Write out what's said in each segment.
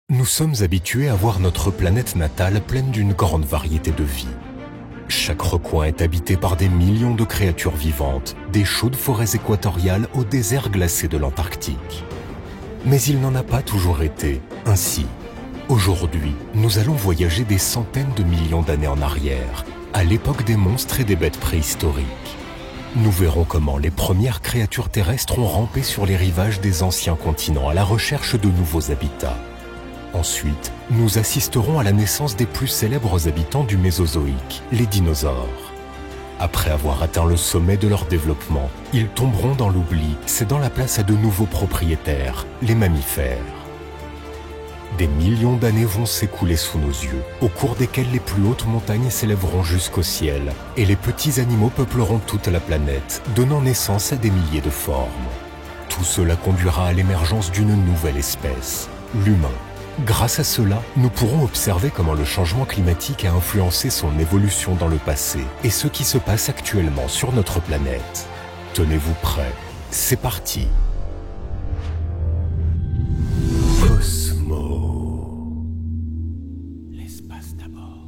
Nous sommes habitués à voir notre planète natale pleine d'une grande variété de vie. Chaque recoin est habité par des millions de créatures vivantes, des chaudes forêts équatoriales au désert glacé de l'Antarctique. Mais il n'en a pas toujours été ainsi. Aujourd'hui, nous allons voyager des centaines de millions d'années en arrière, à l'époque des monstres et des bêtes préhistoriques. Nous verrons comment les premières créatures terrestres ont rampé sur les rivages des anciens continents à la recherche de nouveaux habitats. Ensuite, nous assisterons à la naissance des plus célèbres habitants du Mésozoïque, les dinosaures. Après avoir atteint le sommet de leur développement, ils tomberont dans l'oubli, cédant la place à de nouveaux propriétaires, les mammifères. Des millions d'années vont s'écouler sous nos yeux, au cours desquelles les plus hautes montagnes s'élèveront jusqu'au ciel, et les petits animaux peupleront toute la planète, donnant naissance à des milliers de formes. Tout cela conduira à l'émergence d'une nouvelle espèce, l'humain. Grâce à cela, nous pourrons observer comment le changement climatique a influencé son évolution dans le passé et ce qui se passe actuellement sur notre planète. Tenez-vous prêts, c'est parti. Cosmo. L'espace d'abord.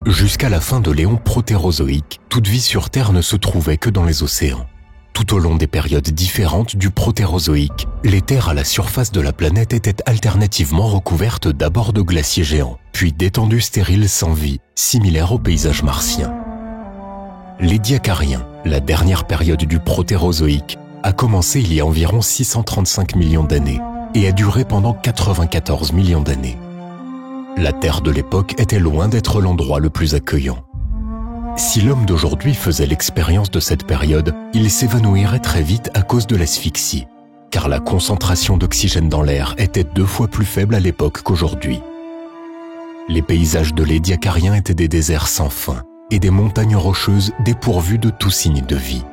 Jusqu'à la fin de l'éon protérozoïque, toute vie sur Terre ne se trouvait que dans les océans. Tout au long des périodes différentes du protérozoïque, les terres à la surface de la planète étaient alternativement recouvertes d'abord de glaciers géants, puis d'étendues stériles sans vie, similaires au paysage martien. Les Diacariens, la dernière période du protérozoïque, a commencé il y a environ 635 millions d'années et a duré pendant 94 millions d'années. La Terre de l'époque était loin d'être l'endroit le plus accueillant. Si l'homme d'aujourd'hui faisait l'expérience de cette période, il s'évanouirait très vite à cause de l'asphyxie, car la concentration d'oxygène dans l'air était 2 fois plus faible à l'époque qu'aujourd'hui. Les paysages de les Diacariens étaient des déserts sans fin et des montagnes rocheuses dépourvues de tout signe de vie.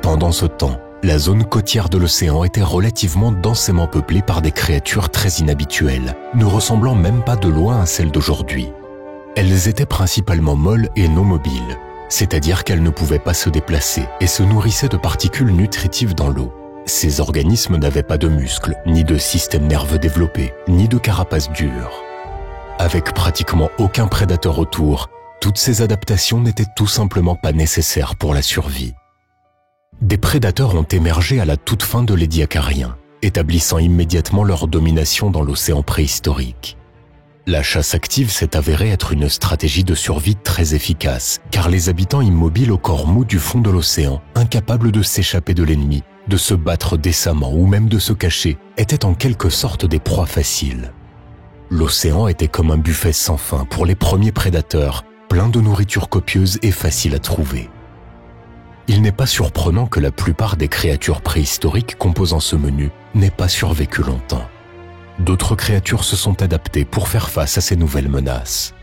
Pendant ce temps, la zone côtière de l'océan était relativement densément peuplée par des créatures très inhabituelles, ne ressemblant même pas de loin à celles d'aujourd'hui. Elles étaient principalement molles et non mobiles, c'est-à-dire qu'elles ne pouvaient pas se déplacer et se nourrissaient de particules nutritives dans l'eau. Ces organismes n'avaient pas de muscles, ni de système nerveux développé, ni de carapace dure. Avec pratiquement aucun prédateur autour, toutes ces adaptations n'étaient tout simplement pas nécessaires pour la survie. Des prédateurs ont émergé à la toute fin de les Diacariens, établissant immédiatement leur domination dans l'océan préhistorique. La chasse active s'est avérée être une stratégie de survie très efficace, car les habitants immobiles au corps mou du fond de l'océan, incapables de s'échapper de l'ennemi, de se battre décemment ou même de se cacher, étaient en quelque sorte des proies faciles. L'océan était comme un buffet sans fin pour les premiers prédateurs, plein de nourriture copieuse et facile à trouver. Il n'est pas surprenant que la plupart des créatures préhistoriques composant ce menu n'aient pas survécu longtemps. D'autres créatures se sont adaptées pour faire face à ces nouvelles menaces.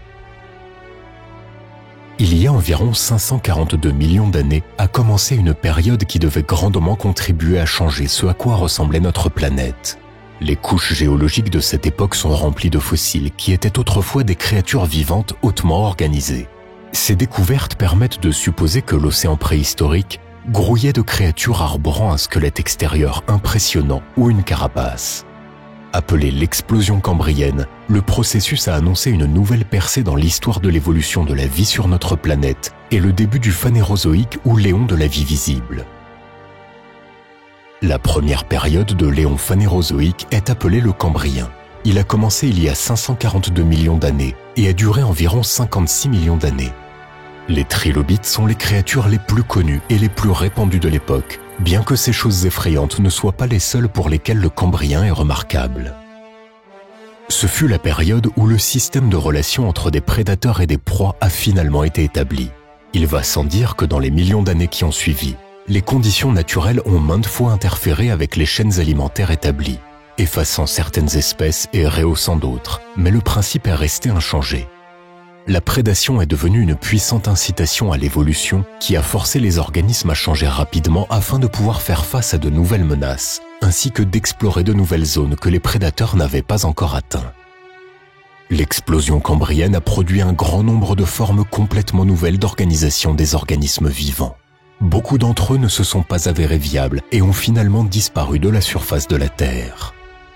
Il y a environ 542 millions d'années a commencé une période qui devait grandement contribuer à changer ce à quoi ressemblait notre planète. Les couches géologiques de cette époque sont remplies de fossiles qui étaient autrefois des créatures vivantes hautement organisées. Ces découvertes permettent de supposer que l'océan préhistorique grouillait de créatures arborant un squelette extérieur impressionnant ou une carapace. Appelée l'explosion cambrienne, le processus a annoncé une nouvelle percée dans l'histoire de l'évolution de la vie sur notre planète et le début du phanérozoïque ou l'éon de la vie visible. La première période de l'éon phanérozoïque est appelée le Cambrien. Il a commencé il y a 542 millions d'années et a duré environ 56 millions d'années. Les trilobites sont les créatures les plus connues et les plus répandues de l'époque, bien que ces choses effrayantes ne soient pas les seules pour lesquelles le Cambrien est remarquable. Ce fut la période où le système de relations entre des prédateurs et des proies a finalement été établi. Il va sans dire que dans les millions d'années qui ont suivi, les conditions naturelles ont maintes fois interféré avec les chaînes alimentaires établies, effaçant certaines espèces et rehaussant d'autres, mais le principe est resté inchangé. La prédation est devenue une puissante incitation à l'évolution qui a forcé les organismes à changer rapidement afin de pouvoir faire face à de nouvelles menaces, ainsi que d'explorer de nouvelles zones que les prédateurs n'avaient pas encore atteintes. L'explosion cambrienne a produit un grand nombre de formes complètement nouvelles d'organisation des organismes vivants. Beaucoup d'entre eux ne se sont pas avérés viables et ont finalement disparu de la surface de la Terre.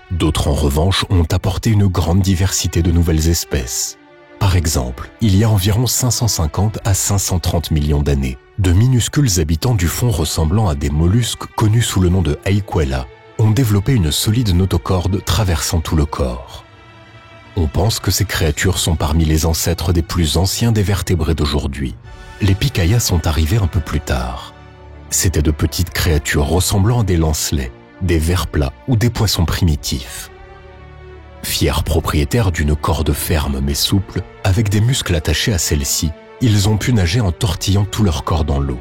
D'autres, en revanche, ont apporté une grande diversité de nouvelles espèces. Par exemple, il y a environ 550 à 530 millions d'années, de minuscules habitants du fond ressemblant à des mollusques connus sous le nom de Haiquella ont développé une solide notocorde traversant tout le corps. On pense que ces créatures sont parmi les ancêtres des plus anciens des vertébrés d'aujourd'hui. Les Pikaia sont arrivés un peu plus tard. C'étaient de petites créatures ressemblant à des lancelets, des vers plats ou des poissons primitifs. Fiers propriétaires d'une corde ferme mais souple, avec des muscles attachés à celle-ci, ils ont pu nager en tortillant tout leur corps dans l'eau.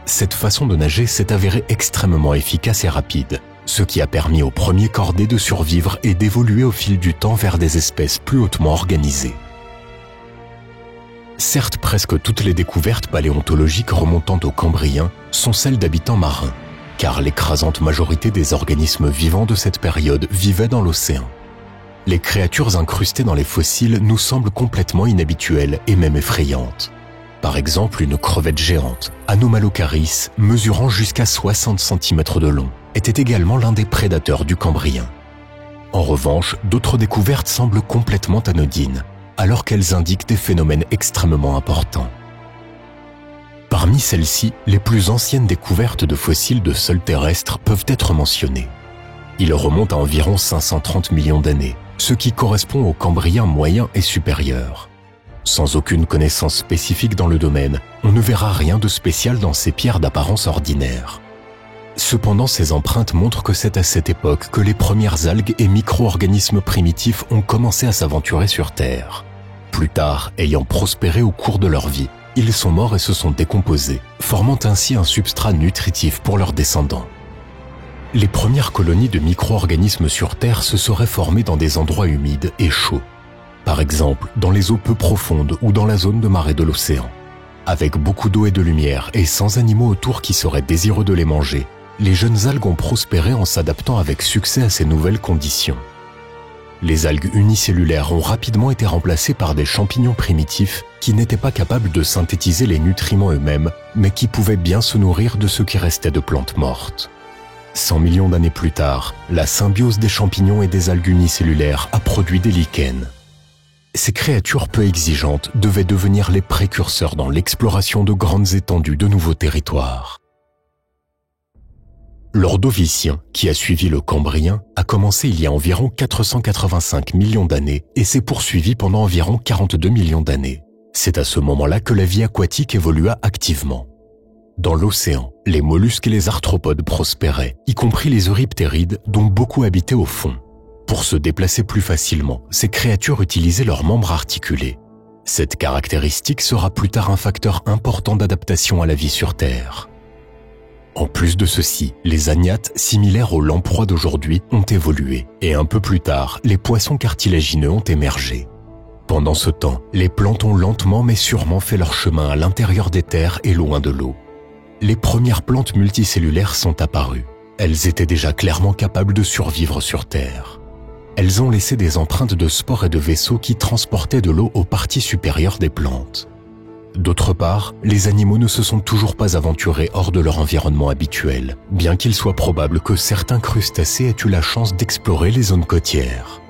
Cette façon de nager s'est avérée extrêmement efficace et rapide, ce qui a permis aux premiers cordés de survivre et d'évoluer au fil du temps vers des espèces plus hautement organisées. Certes, presque toutes les découvertes paléontologiques remontant au Cambrien sont celles d'habitants marins, car l'écrasante majorité des organismes vivants de cette période vivaient dans l'océan. Les créatures incrustées dans les fossiles nous semblent complètement inhabituelles et même effrayantes. Par exemple, une crevette géante, Anomalocaris, mesurant jusqu'à 60 cm de long, était également l'un des prédateurs du Cambrien. En revanche, d'autres découvertes semblent complètement anodines, alors qu'elles indiquent des phénomènes extrêmement importants. Parmi celles-ci, les plus anciennes découvertes de fossiles de sol terrestre peuvent être mentionnées. Ils remontent à environ 530 millions d'années, ce qui correspond au Cambrien moyen et supérieur. Sans aucune connaissance spécifique dans le domaine, on ne verra rien de spécial dans ces pierres d'apparence ordinaire. Cependant, ces empreintes montrent que c'est à cette époque que les premières algues et micro-organismes primitifs ont commencé à s'aventurer sur Terre. Plus tard, ayant prospéré au cours de leur vie, ils sont morts et se sont décomposés, formant ainsi un substrat nutritif pour leurs descendants. Les premières colonies de micro-organismes sur Terre se seraient formées dans des endroits humides et chauds. Par exemple, dans les eaux peu profondes ou dans la zone de marée de l'océan. Avec beaucoup d'eau et de lumière et sans animaux autour qui seraient désireux de les manger, les jeunes algues ont prospéré en s'adaptant avec succès à ces nouvelles conditions. Les algues unicellulaires ont rapidement été remplacées par des champignons primitifs qui n'étaient pas capables de synthétiser les nutriments eux-mêmes, mais qui pouvaient bien se nourrir de ce qui restait de plantes mortes. 100 millions d'années plus tard, la symbiose des champignons et des algues unicellulaires a produit des lichens. Ces créatures peu exigeantes devaient devenir les précurseurs dans l'exploration de grandes étendues de nouveaux territoires. L'Ordovicien, qui a suivi le Cambrien, a commencé il y a environ 485 millions d'années et s'est poursuivi pendant environ 42 millions d'années. C'est à ce moment-là que la vie aquatique évolua activement. Dans l'océan, les mollusques et les arthropodes prospéraient, y compris les euryptérides dont beaucoup habitaient au fond. Pour se déplacer plus facilement, ces créatures utilisaient leurs membres articulés. Cette caractéristique sera plus tard un facteur important d'adaptation à la vie sur Terre. En plus de ceci, les agnates, similaires aux lamproies d'aujourd'hui, ont évolué, et un peu plus tard, les poissons cartilagineux ont émergé. Pendant ce temps, les plantes ont lentement mais sûrement fait leur chemin à l'intérieur des terres et loin de l'eau. Les premières plantes multicellulaires sont apparues. Elles étaient déjà clairement capables de survivre sur Terre. Elles ont laissé des empreintes de spores et de vaisseaux qui transportaient de l'eau aux parties supérieures des plantes. D'autre part, les animaux ne se sont toujours pas aventurés hors de leur environnement habituel, bien qu'il soit probable que certains crustacés aient eu la chance d'explorer les zones côtières.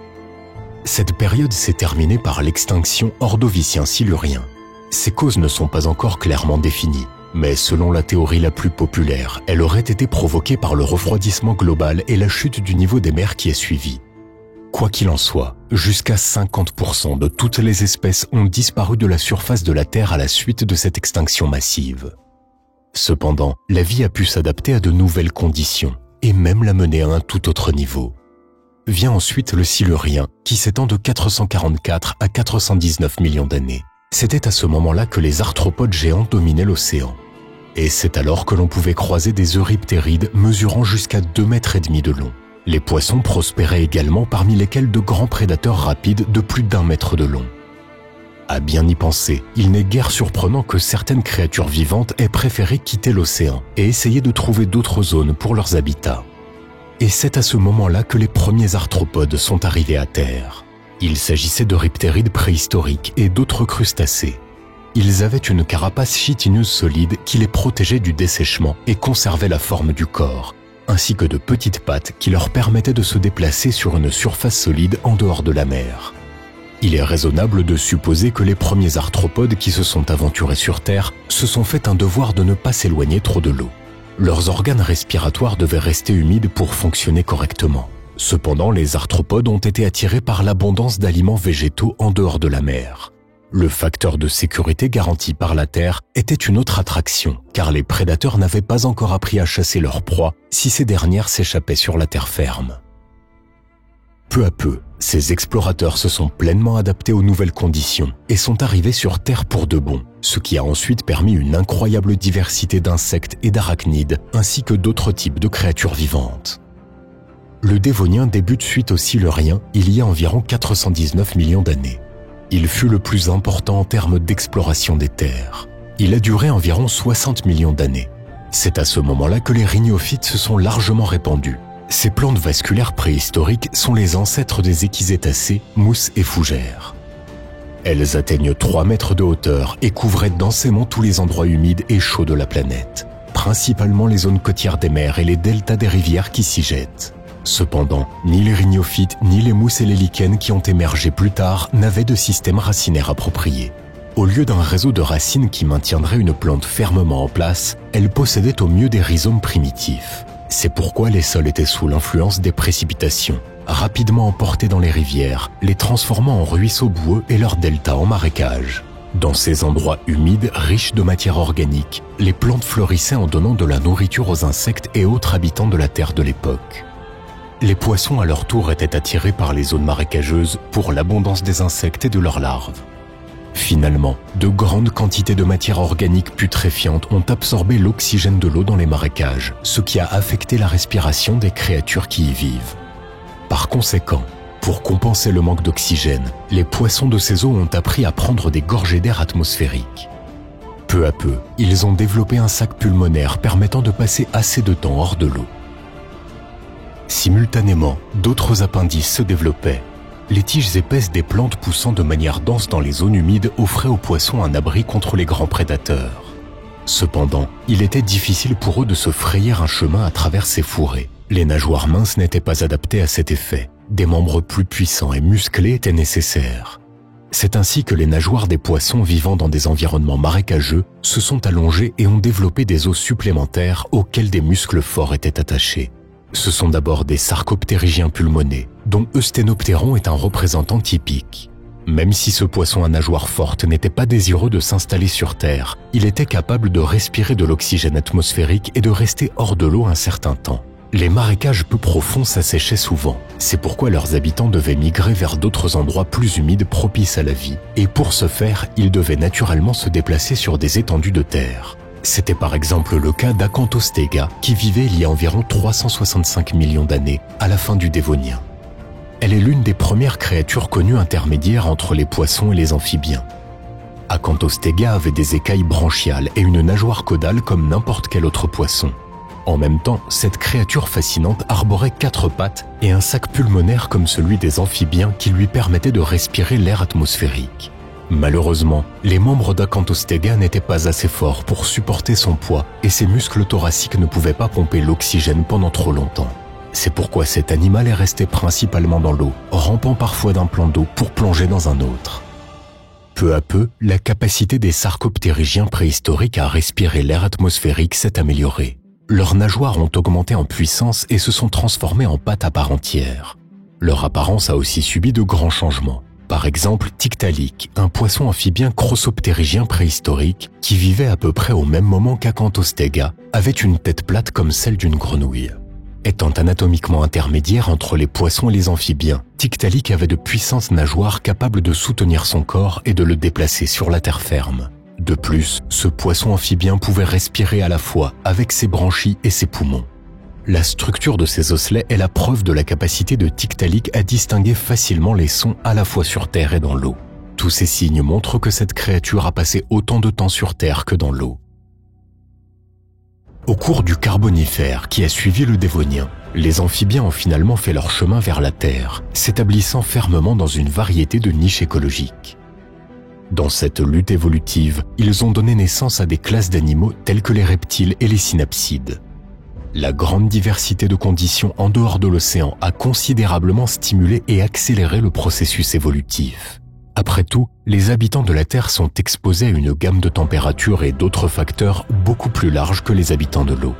Cette période s'est terminée par l'extinction ordovicien-silurien. Ces causes ne sont pas encore clairement définies, mais selon la théorie la plus populaire, elle aurait été provoquée par le refroidissement global et la chute du niveau des mers qui est suivie. Quoi qu'il en soit, jusqu'à 50% de toutes les espèces ont disparu de la surface de la Terre à la suite de cette extinction massive. Cependant, la vie a pu s'adapter à de nouvelles conditions, et même la mener à un tout autre niveau. Vient ensuite le Silurien, qui s'étend de 444 à 419 millions d'années. C'était à ce moment-là que les arthropodes géants dominaient l'océan. Et c'est alors que l'on pouvait croiser des euryptérides mesurant jusqu'à 2,5 mètres de long. Les poissons prospéraient également, parmi lesquels de grands prédateurs rapides de plus d'1 mètre de long. À bien y penser, il n'est guère surprenant que certaines créatures vivantes aient préféré quitter l'océan et essayer de trouver d'autres zones pour leurs habitats. Et c'est à ce moment-là que les premiers arthropodes sont arrivés à terre. Il s'agissait de riptérides préhistoriques et d'autres crustacés. Ils avaient une carapace chitineuse solide qui les protégeait du dessèchement et conservait la forme du corps, ainsi que de petites pattes qui leur permettaient de se déplacer sur une surface solide en dehors de la mer. Il est raisonnable de supposer que les premiers arthropodes qui se sont aventurés sur Terre se sont fait un devoir de ne pas s'éloigner trop de l'eau. Leurs organes respiratoires devaient rester humides pour fonctionner correctement. Cependant, les arthropodes ont été attirés par l'abondance d'aliments végétaux en dehors de la mer. Le facteur de sécurité garanti par la Terre était une autre attraction, car les prédateurs n'avaient pas encore appris à chasser leurs proies si ces dernières s'échappaient sur la terre ferme. Peu à peu, ces explorateurs se sont pleinement adaptés aux nouvelles conditions et sont arrivés sur Terre pour de bon, ce qui a ensuite permis une incroyable diversité d'insectes et d'arachnides, ainsi que d'autres types de créatures vivantes. Le Dévonien débute suite au Silurien il y a environ 419 millions d'années. Il fut le plus important en termes d'exploration des terres. Il a duré environ 60 millions d'années. C'est à ce moment-là que les rhignophytes se sont largement répandus. Ces plantes vasculaires préhistoriques sont les ancêtres des échizétacées, mousses et fougères. Elles atteignent 3 mètres de hauteur et couvraient densément tous les endroits humides et chauds de la planète, principalement les zones côtières des mers et les deltas des rivières qui s'y jettent. Cependant, ni les rhignophytes ni les mousses et les lichens qui ont émergé plus tard n'avaient de système racinaire approprié. Au lieu d'un réseau de racines qui maintiendrait une plante fermement en place, elles possédaient au mieux des rhizomes primitifs. C'est pourquoi les sols étaient sous l'influence des précipitations, rapidement emportés dans les rivières, les transformant en ruisseaux boueux et leurs deltas en marécages. Dans ces endroits humides, riches de matière organique, les plantes fleurissaient en donnant de la nourriture aux insectes et autres habitants de la Terre de l'époque. Les poissons à leur tour étaient attirés par les zones marécageuses pour l'abondance des insectes et de leurs larves. Finalement, de grandes quantités de matière organique putréfiante ont absorbé l'oxygène de l'eau dans les marécages, ce qui a affecté la respiration des créatures qui y vivent. Par conséquent, pour compenser le manque d'oxygène, les poissons de ces eaux ont appris à prendre des gorgées d'air atmosphérique. Peu à peu, ils ont développé un sac pulmonaire permettant de passer assez de temps hors de l'eau. Simultanément, d'autres appendices se développaient. Les tiges épaisses des plantes poussant de manière dense dans les zones humides offraient aux poissons un abri contre les grands prédateurs. Cependant, il était difficile pour eux de se frayer un chemin à travers ces fourrés. Les nageoires minces n'étaient pas adaptées à cet effet. Des membres plus puissants et musclés étaient nécessaires. C'est ainsi que les nageoires des poissons vivant dans des environnements marécageux se sont allongées et ont développé des os supplémentaires auxquels des muscles forts étaient attachés. Ce sont d'abord des sarcoptérygiens pulmonés, dont Eusthénoptéron est un représentant typique. Même si ce poisson à nageoires fortes n'était pas désireux de s'installer sur Terre, il était capable de respirer de l'oxygène atmosphérique et de rester hors de l'eau un certain temps. Les marécages peu profonds s'asséchaient souvent, c'est pourquoi leurs habitants devaient migrer vers d'autres endroits plus humides propices à la vie, et pour ce faire, ils devaient naturellement se déplacer sur des étendues de terre. C'était par exemple le cas d'Acanthostega, qui vivait il y a environ 365 millions d'années, à la fin du Dévonien. Elle est l'une des premières créatures connues intermédiaires entre les poissons et les amphibiens. Acanthostega avait des écailles branchiales et une nageoire caudale comme n'importe quel autre poisson. En même temps, cette créature fascinante arborait 4 pattes et un sac pulmonaire comme celui des amphibiens qui lui permettait de respirer l'air atmosphérique. Malheureusement, les membres d'Acanthostega n'étaient pas assez forts pour supporter son poids et ses muscles thoraciques ne pouvaient pas pomper l'oxygène pendant trop longtemps. C'est pourquoi cet animal est resté principalement dans l'eau, rampant parfois d'un plan d'eau pour plonger dans un autre. Peu à peu, la capacité des sarcoptérygiens préhistoriques à respirer l'air atmosphérique s'est améliorée. Leurs nageoires ont augmenté en puissance et se sont transformées en pattes à part entière. Leur apparence a aussi subi de grands changements. Par exemple, Tiktaalik, un poisson amphibien crossoptérygien préhistorique qui vivait à peu près au même moment qu'Acanthostega, avait une tête plate comme celle d'une grenouille. Étant anatomiquement intermédiaire entre les poissons et les amphibiens, Tiktaalik avait de puissantes nageoires capables de soutenir son corps et de le déplacer sur la terre ferme. De plus, ce poisson amphibien pouvait respirer à la fois avec ses branchies et ses poumons. La structure de ces osselets est la preuve de la capacité de Tiktaalik à distinguer facilement les sons à la fois sur Terre et dans l'eau. Tous ces signes montrent que cette créature a passé autant de temps sur Terre que dans l'eau. Au cours du Carbonifère qui a suivi le Dévonien, les amphibiens ont finalement fait leur chemin vers la Terre, s'établissant fermement dans une variété de niches écologiques. Dans cette lutte évolutive, ils ont donné naissance à des classes d'animaux tels que les reptiles et les synapsides. La grande diversité de conditions en dehors de l'océan a considérablement stimulé et accéléré le processus évolutif. Après tout, les habitants de la Terre sont exposés à une gamme de températures et d'autres facteurs beaucoup plus larges que les habitants de l'eau.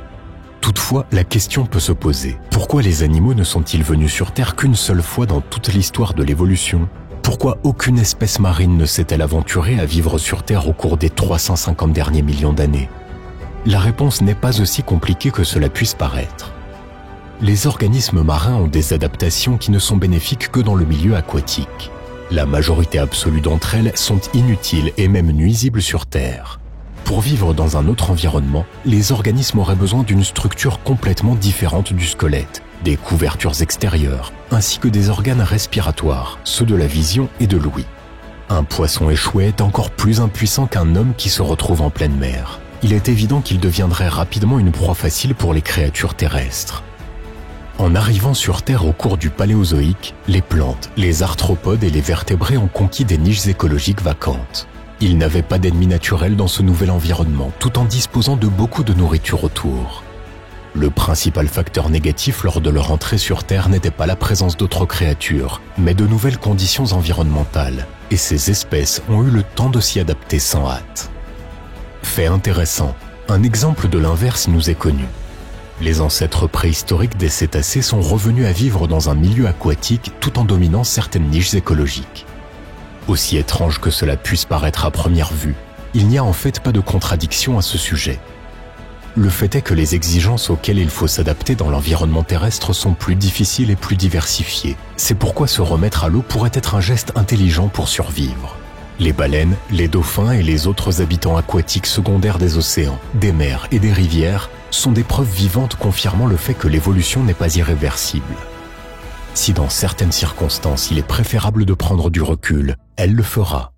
Toutefois, la question peut se poser. Pourquoi les animaux ne sont-ils venus sur Terre qu'une seule fois dans toute l'histoire de l'évolution ? Pourquoi aucune espèce marine ne s'est-elle aventurée à vivre sur Terre au cours des 350 derniers millions d'années ? La réponse n'est pas aussi compliquée que cela puisse paraître. Les organismes marins ont des adaptations qui ne sont bénéfiques que dans le milieu aquatique. La majorité absolue d'entre elles sont inutiles et même nuisibles sur Terre. Pour vivre dans un autre environnement, les organismes auraient besoin d'une structure complètement différente du squelette, des couvertures extérieures, ainsi que des organes respiratoires, ceux de la vision et de l'ouïe. Un poisson échoué est encore plus impuissant qu'un homme qui se retrouve en pleine mer. Il est évident qu'il deviendrait rapidement une proie facile pour les créatures terrestres. En arrivant sur Terre au cours du Paléozoïque, les plantes, les arthropodes et les vertébrés ont conquis des niches écologiques vacantes. Ils n'avaient pas d'ennemis naturels dans ce nouvel environnement, tout en disposant de beaucoup de nourriture autour. Le principal facteur négatif lors de leur entrée sur Terre n'était pas la présence d'autres créatures, mais de nouvelles conditions environnementales, et ces espèces ont eu le temps de s'y adapter sans hâte. Fait intéressant, un exemple de l'inverse nous est connu. Les ancêtres préhistoriques des cétacés sont revenus à vivre dans un milieu aquatique tout en dominant certaines niches écologiques. Aussi étrange que cela puisse paraître à première vue, il n'y a en fait pas de contradiction à ce sujet. Le fait est que les exigences auxquelles il faut s'adapter dans l'environnement terrestre sont plus difficiles et plus diversifiées. C'est pourquoi se remettre à l'eau pourrait être un geste intelligent pour survivre. Les baleines, les dauphins et les autres habitants aquatiques secondaires des océans, des mers et des rivières sont des preuves vivantes confirmant le fait que l'évolution n'est pas irréversible. Si dans certaines circonstances il est préférable de prendre du recul, elle le fera.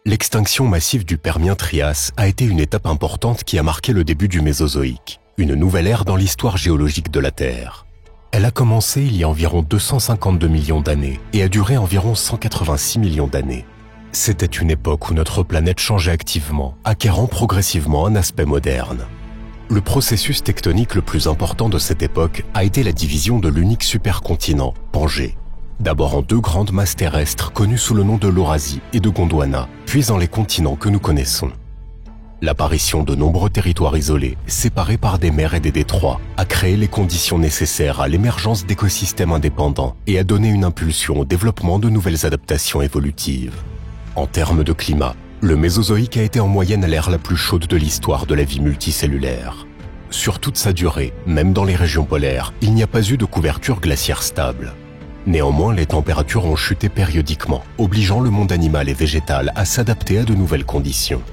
L'extinction massive du Permien-Trias a été une étape importante qui a marqué le début du Mésozoïque, une nouvelle ère dans l'histoire géologique de la Terre. Elle a commencé il y a environ 252 millions d'années et a duré environ 186 millions d'années. C'était une époque où notre planète changeait activement, acquérant progressivement un aspect moderne. Le processus tectonique le plus important de cette époque a été la division de l'unique supercontinent, Pangée. D'abord en deux grandes masses terrestres connues sous le nom de l'Eurasie et de Gondwana, puis en les continents que nous connaissons. L'apparition de nombreux territoires isolés, séparés par des mers et des détroits, a créé les conditions nécessaires à l'émergence d'écosystèmes indépendants et a donné une impulsion au développement de nouvelles adaptations évolutives. En termes de climat, le Mésozoïque a été en moyenne l'ère la plus chaude de l'histoire de la vie multicellulaire. Sur toute sa durée, même dans les régions polaires, il n'y a pas eu de couverture glaciaire stable. Néanmoins, les températures ont chuté périodiquement, obligeant le monde animal et végétal à s'adapter à de nouvelles conditions.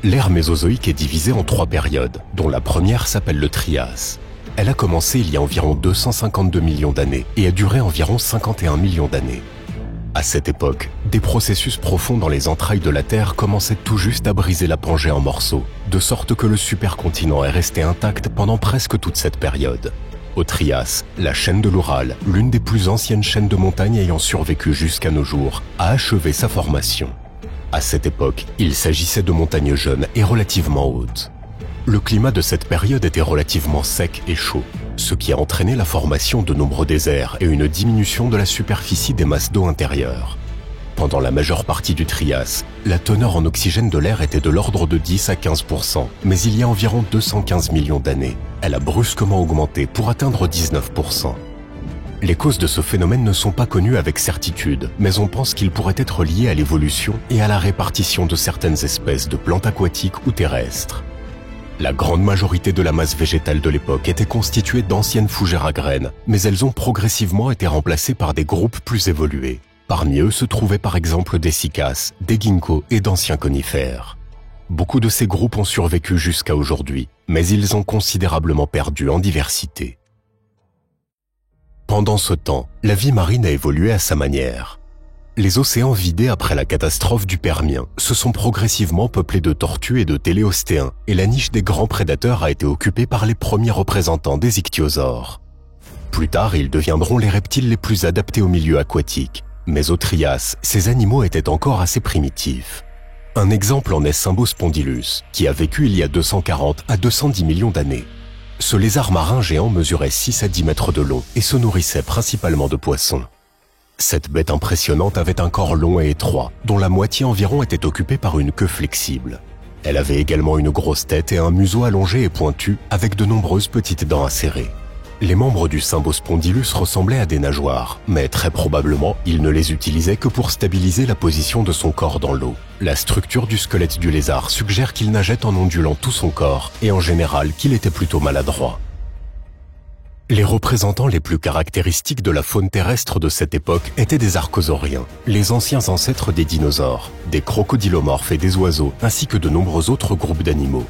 L'ère mésozoïque est divisée en trois périodes, dont la première s'appelle le Trias. Elle a commencé il y a environ 252 millions d'années et a duré environ 51 millions d'années. À cette époque, des processus profonds dans les entrailles de la Terre commençaient tout juste à briser la Pangée en morceaux, de sorte que le supercontinent est resté intact pendant presque toute cette période. Au Trias, la chaîne de l'Oural, l'une des plus anciennes chaînes de montagnes ayant survécu jusqu'à nos jours, a achevé sa formation. À cette époque, il s'agissait de montagnes jeunes et relativement hautes. Le climat de cette période était relativement sec et chaud, ce qui a entraîné la formation de nombreux déserts et une diminution de la superficie des masses d'eau intérieures. Pendant la majeure partie du Trias, la teneur en oxygène de l'air était de l'ordre de 10 à 15%, mais il y a environ 215 millions d'années, elle a brusquement augmenté pour atteindre 19%. Les causes de ce phénomène ne sont pas connues avec certitude, mais on pense qu'il pourrait être lié à l'évolution et à la répartition de certaines espèces de plantes aquatiques ou terrestres. La grande majorité de la masse végétale de l'époque était constituée d'anciennes fougères à graines, mais elles ont progressivement été remplacées par des groupes plus évolués. Parmi eux se trouvaient par exemple des cycas, des ginkgos et d'anciens conifères. Beaucoup de ces groupes ont survécu jusqu'à aujourd'hui, mais ils ont considérablement perdu en diversité. Pendant ce temps, la vie marine a évolué à sa manière. Les océans vidés après la catastrophe du Permien se sont progressivement peuplés de tortues et de téléostéens, et la niche des grands prédateurs a été occupée par les premiers représentants des ichthyosaures. Plus tard, ils deviendront les reptiles les plus adaptés au milieu aquatique, mais au Trias, ces animaux étaient encore assez primitifs. Un exemple en est Cymbospondylus, qui a vécu il y a 240 à 210 millions d'années. Ce lézard marin géant mesurait 6 à 10 mètres de long et se nourrissait principalement de poissons. Cette bête impressionnante avait un corps long et étroit, dont la moitié environ était occupée par une queue flexible. Elle avait également une grosse tête et un museau allongé et pointu, avec de nombreuses petites dents acérées. Les membres du Cymbospondylus ressemblaient à des nageoires, mais très probablement, il ne les utilisait que pour stabiliser la position de son corps dans l'eau. La structure du squelette du lézard suggère qu'il nageait en ondulant tout son corps, et en général qu'il était plutôt maladroit. Les représentants les plus caractéristiques de la faune terrestre de cette époque étaient des archosauriens, les anciens ancêtres des dinosaures, des crocodilomorphes et des oiseaux, ainsi que de nombreux autres groupes d'animaux.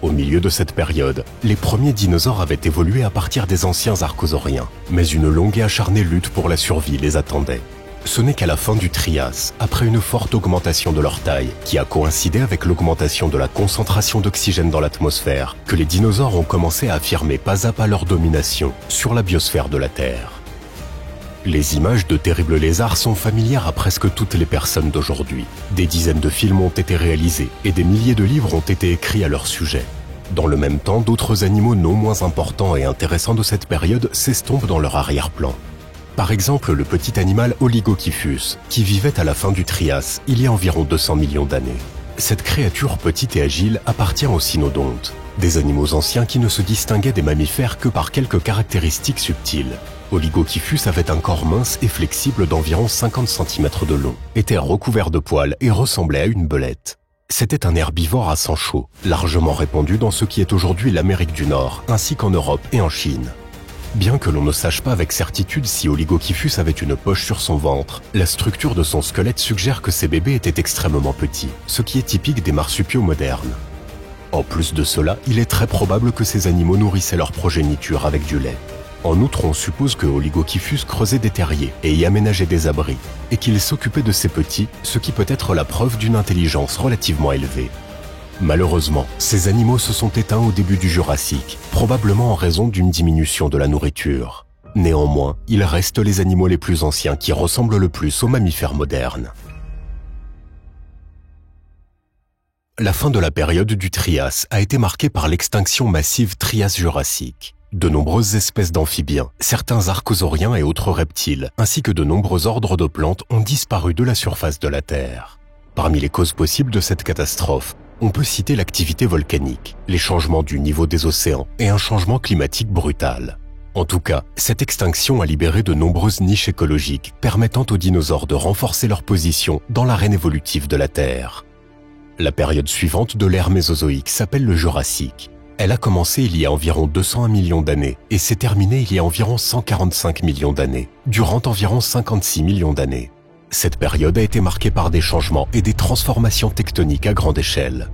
Au milieu de cette période, les premiers dinosaures avaient évolué à partir des anciens archosauriens, mais une longue et acharnée lutte pour la survie les attendait. Ce n'est qu'à la fin du Trias, après une forte augmentation de leur taille, qui a coïncidé avec l'augmentation de la concentration d'oxygène dans l'atmosphère, que les dinosaures ont commencé à affirmer pas à pas leur domination sur la biosphère de la Terre. Les images de terribles lézards sont familières à presque toutes les personnes d'aujourd'hui. Des dizaines de films ont été réalisés et des milliers de livres ont été écrits à leur sujet. Dans le même temps, d'autres animaux non moins importants et intéressants de cette période s'estompent dans leur arrière-plan. Par exemple, le petit animal Oligokyphus, qui vivait à la fin du Trias, il y a environ 200 millions d'années. Cette créature petite et agile appartient aux cynodontes, des animaux anciens qui ne se distinguaient des mammifères que par quelques caractéristiques subtiles. Oligokyphus avait un corps mince et flexible d'environ 50 cm de long, était recouvert de poils et ressemblait à une belette. C'était un herbivore à sang chaud, largement répandu dans ce qui est aujourd'hui l'Amérique du Nord, ainsi qu'en Europe et en Chine. Bien que l'on ne sache pas avec certitude si Oligokyphus avait une poche sur son ventre, la structure de son squelette suggère que ses bébés étaient extrêmement petits, ce qui est typique des marsupiaux modernes. En plus de cela, il est très probable que ces animaux nourrissaient leur progéniture avec du lait. En outre, on suppose que Oligokyphus creusait des terriers et y aménageait des abris, et qu'il s'occupait de ses petits, ce qui peut être la preuve d'une intelligence relativement élevée. Malheureusement, ces animaux se sont éteints au début du Jurassique, probablement en raison d'une diminution de la nourriture. Néanmoins, ils restent les animaux les plus anciens qui ressemblent le plus aux mammifères modernes. La fin de la période du Trias a été marquée par l'extinction massive Trias-Jurassique. De nombreuses espèces d'amphibiens, certains archosauriens et autres reptiles, ainsi que de nombreux ordres de plantes ont disparu de la surface de la Terre. Parmi les causes possibles de cette catastrophe, on peut citer l'activité volcanique, les changements du niveau des océans et un changement climatique brutal. En tout cas, cette extinction a libéré de nombreuses niches écologiques permettant aux dinosaures de renforcer leur position dans l'arène évolutive de la Terre. La période suivante de l'ère mésozoïque s'appelle le Jurassique. Elle a commencé il y a environ 201 millions d'années et s'est terminée il y a environ 145 millions d'années, durant environ 56 millions d'années. Cette période a été marquée par des changements et des transformations tectoniques à grande échelle.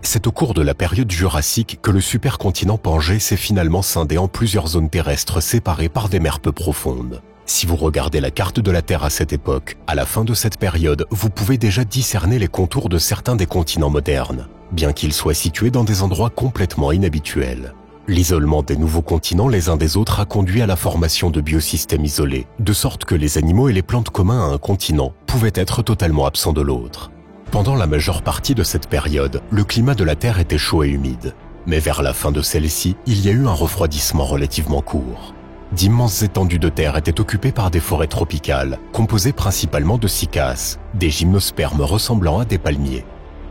C'est au cours de la période jurassique que le supercontinent Pangée s'est finalement scindé en plusieurs zones terrestres séparées par des mers peu profondes. Si vous regardez la carte de la Terre à cette époque, à la fin de cette période, vous pouvez déjà discerner les contours de certains des continents modernes, bien qu'ils soient situés dans des endroits complètement inhabituels. L'isolement des nouveaux continents les uns des autres a conduit à la formation de biosystèmes isolés, de sorte que les animaux et les plantes communs à un continent pouvaient être totalement absents de l'autre. Pendant la majeure partie de cette période, le climat de la Terre était chaud et humide. Mais vers la fin de celle-ci, il y a eu un refroidissement relativement court. D'immenses étendues de terre étaient occupées par des forêts tropicales, composées principalement de cycas, des gymnospermes ressemblant à des palmiers.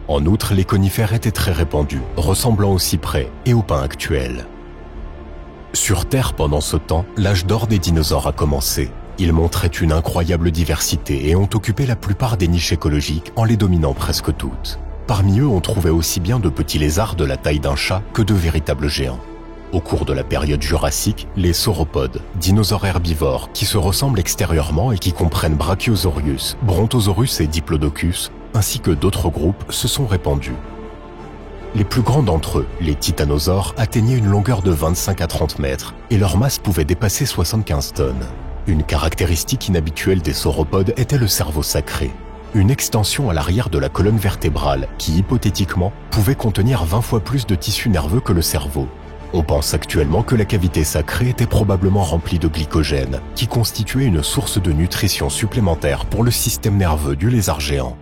En outre, les conifères étaient très répandus, ressemblant aux cyprès et aux pins actuels. Sur Terre, pendant ce temps, l'âge d'or des dinosaures a commencé. Ils montraient une incroyable diversité et ont occupé la plupart des niches écologiques en les dominant presque toutes. Parmi eux, on trouvait aussi bien de petits lézards de la taille d'un chat que de véritables géants. Au cours de la période jurassique, les sauropodes, dinosaures herbivores qui se ressemblent extérieurement et qui comprennent Brachiosaurus, Brontosaurus et Diplodocus, ainsi que d'autres groupes, se sont répandus. Les plus grands d'entre eux, les titanosaures, atteignaient une longueur de 25 à 30 mètres et leur masse pouvait dépasser 75 tonnes. Une caractéristique inhabituelle des sauropodes était le cerveau sacré, une extension à l'arrière de la colonne vertébrale qui, hypothétiquement, pouvait contenir 20 fois plus de tissu nerveux que le cerveau. On pense actuellement que la cavité sacrée était probablement remplie de glycogène, qui constituait une source de nutrition supplémentaire pour le système nerveux du lézard géant.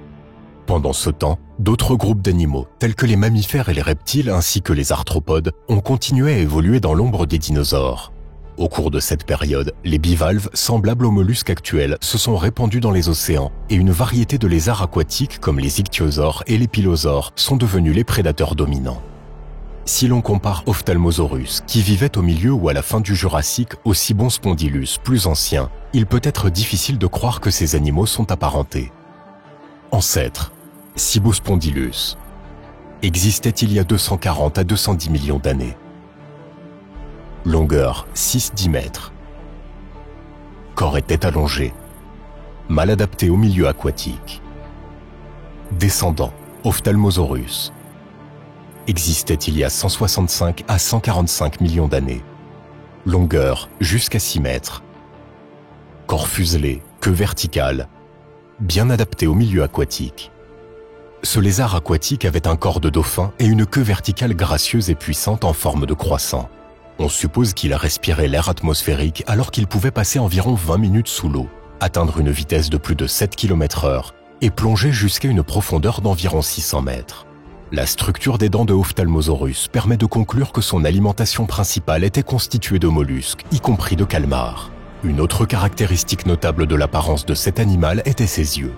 Pendant ce temps, d'autres groupes d'animaux, tels que les mammifères et les reptiles ainsi que les arthropodes, ont continué à évoluer dans l'ombre des dinosaures. Au cours de cette période, les bivalves, semblables aux mollusques actuels, se sont répandus dans les océans et une variété de lézards aquatiques comme les ichthyosaures et les pilosaures sont devenus les prédateurs dominants. Si l'on compare Ophthalmosaurus, qui vivait au milieu ou à la fin du Jurassique, au Cibonspondylus plus ancien, il peut être difficile de croire que ces animaux sont apparentés. Ancêtre, Cibonspondylus, existait il y a 240 à 210 millions d'années. Longueur 6-10 mètres. Corps et tête allongés. Mal adapté au milieu aquatique. Descendant, Ophthalmosaurus. Existait il y a 165 à 145 millions d'années. Longueur jusqu'à 6 mètres. Corps fuselé, queue verticale. Bien adapté au milieu aquatique. Ce lézard aquatique avait un corps de dauphin et une queue verticale gracieuse et puissante en forme de croissant. On suppose qu'il a respiré l'air atmosphérique alors qu'il pouvait passer environ 20 minutes sous l'eau, atteindre une vitesse de plus de 7 km/h et plonger jusqu'à une profondeur d'environ 600 mètres. La structure des dents de Ophthalmosaurus permet de conclure que son alimentation principale était constituée de mollusques, y compris de calmars. Une autre caractéristique notable de l'apparence de cet animal était ses yeux.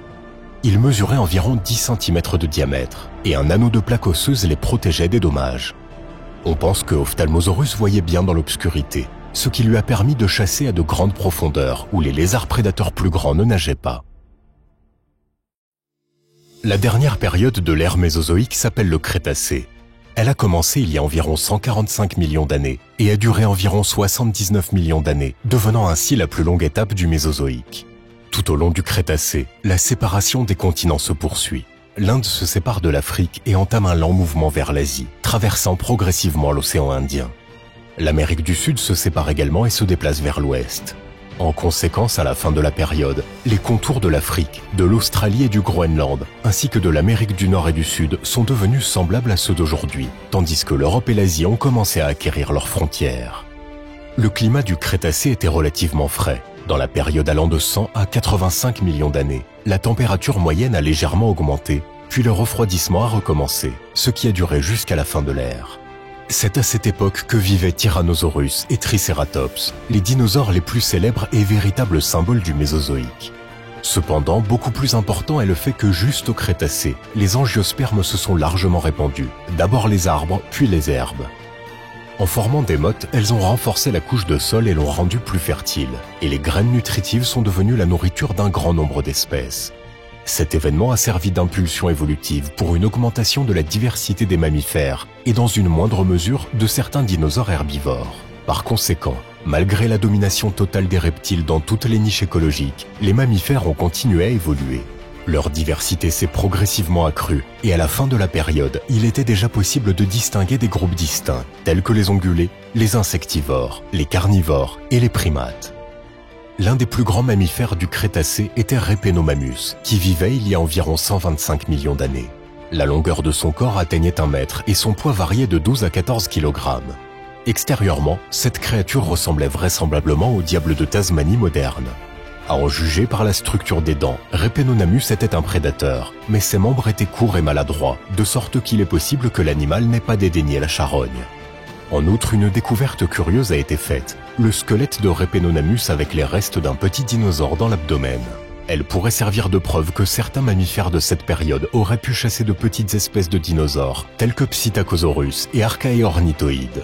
Il mesurait environ 10 cm de diamètre et un anneau de plaque osseuse les protégeait des dommages. On pense que Ophthalmosaurus voyait bien dans l'obscurité, ce qui lui a permis de chasser à de grandes profondeurs où les lézards prédateurs plus grands ne nageaient pas. La dernière période de l'ère mésozoïque s'appelle le Crétacé. Elle a commencé il y a environ 145 millions d'années et a duré environ 79 millions d'années, devenant ainsi la plus longue étape du Mésozoïque. Tout au long du Crétacé, la séparation des continents se poursuit. L'Inde se sépare de l'Afrique et entame un lent mouvement vers l'Asie, traversant progressivement l'océan Indien. L'Amérique du Sud se sépare également et se déplace vers l'ouest. En conséquence, à la fin de la période, les contours de l'Afrique, de l'Australie et du Groenland, ainsi que de l'Amérique du Nord et du Sud, sont devenus semblables à ceux d'aujourd'hui, tandis que l'Europe et l'Asie ont commencé à acquérir leurs frontières. Le climat du Crétacé était relativement frais. Dans la période allant de 100 à 85 millions d'années, la température moyenne a légèrement augmenté, puis le refroidissement a recommencé, ce qui a duré jusqu'à la fin de l'ère. C'est à cette époque que vivaient Tyrannosaurus et Triceratops, les dinosaures les plus célèbres et véritables symboles du Mésozoïque. Cependant, beaucoup plus important est le fait que juste au Crétacé, les angiospermes se sont largement répandus, d'abord les arbres, puis les herbes. En formant des mottes, elles ont renforcé la couche de sol et l'ont rendue plus fertile, et les graines nutritives sont devenues la nourriture d'un grand nombre d'espèces. Cet événement a servi d'impulsion évolutive pour une augmentation de la diversité des mammifères et dans une moindre mesure de certains dinosaures herbivores. Par conséquent, malgré la domination totale des reptiles dans toutes les niches écologiques, les mammifères ont continué à évoluer. Leur diversité s'est progressivement accrue et à la fin de la période, il était déjà possible de distinguer des groupes distincts, tels que les ongulés, les insectivores, les carnivores et les primates. L'un des plus grands mammifères du Crétacé était Répénomamus, qui vivait il y a environ 125 millions d'années. La longueur de son corps atteignait 1 mètre et son poids variait de 12 à 14 kg. Extérieurement, cette créature ressemblait vraisemblablement au diable de Tasmanie moderne. À en juger par la structure des dents, Répénomamus était un prédateur, mais ses membres étaient courts et maladroits, de sorte qu'il est possible que l'animal n'ait pas dédaigné la charogne. En outre, une découverte curieuse a été faite, le squelette de Répénomamus avec les restes d'un petit dinosaure dans l'abdomen. Elle pourrait servir de preuve que certains mammifères de cette période auraient pu chasser de petites espèces de dinosaures, tels que Psittacosaurus et Archaeornithoides.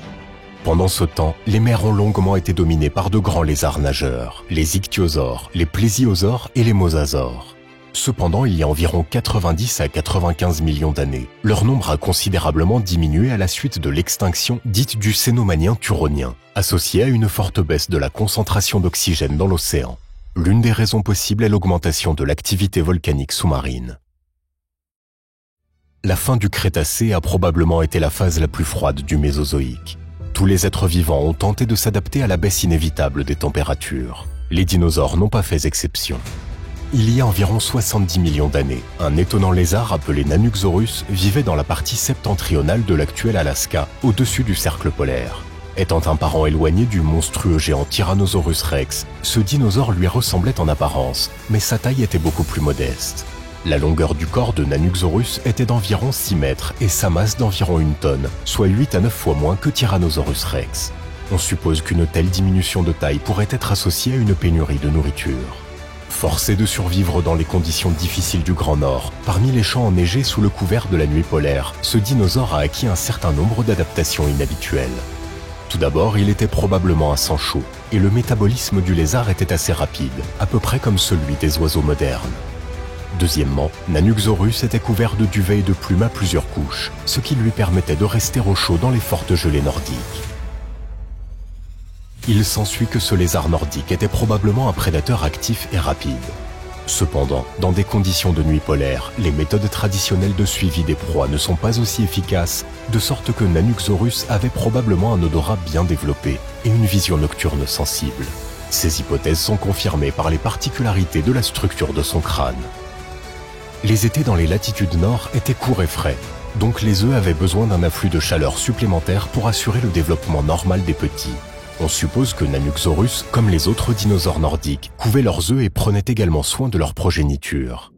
Pendant ce temps, les mers ont longuement été dominées par de grands lézards nageurs, les ichthyosaures, les plésiosaures et les mosasaures. Cependant, il y a environ 90 à 95 millions d'années, leur nombre a considérablement diminué à la suite de l'extinction dite du Cénomanien turonien, associée à une forte baisse de la concentration d'oxygène dans l'océan. L'une des raisons possibles est l'augmentation de l'activité volcanique sous-marine. La fin du Crétacé a probablement été la phase la plus froide du Mésozoïque. Tous les êtres vivants ont tenté de s'adapter à la baisse inévitable des températures. Les dinosaures n'ont pas fait exception. Il y a environ 70 millions d'années, un étonnant lézard appelé Nanuqsaurus vivait dans la partie septentrionale de l'actuel Alaska, au-dessus du cercle polaire. Étant un parent éloigné du monstrueux géant Tyrannosaurus rex, ce dinosaure lui ressemblait en apparence, mais sa taille était beaucoup plus modeste. La longueur du corps de Nanuqsaurus était d'environ 6 mètres et sa masse d'environ 1 tonne, soit 8 à 9 fois moins que Tyrannosaurus rex. On suppose qu'une telle diminution de taille pourrait être associée à une pénurie de nourriture. Forcé de survivre dans les conditions difficiles du Grand Nord, parmi les champs enneigés sous le couvert de la nuit polaire, ce dinosaure a acquis un certain nombre d'adaptations inhabituelles. Tout d'abord, il était probablement à sang chaud, et le métabolisme du lézard était assez rapide, à peu près comme celui des oiseaux modernes. Deuxièmement, Nanuqsaurus était couvert de duvet et de plumes à plusieurs couches, ce qui lui permettait de rester au chaud dans les fortes gelées nordiques. Il s'ensuit que ce lézard nordique était probablement un prédateur actif et rapide. Cependant, dans des conditions de nuit polaire, les méthodes traditionnelles de suivi des proies ne sont pas aussi efficaces, de sorte que Nanuqsaurus avait probablement un odorat bien développé et une vision nocturne sensible. Ces hypothèses sont confirmées par les particularités de la structure de son crâne. Les étés dans les latitudes nord étaient courts et frais, donc les œufs avaient besoin d'un afflux de chaleur supplémentaire pour assurer le développement normal des petits. On suppose que Nanuqsaurus, comme les autres dinosaures nordiques, couvaient leurs œufs et prenaient également soin de leur progéniture.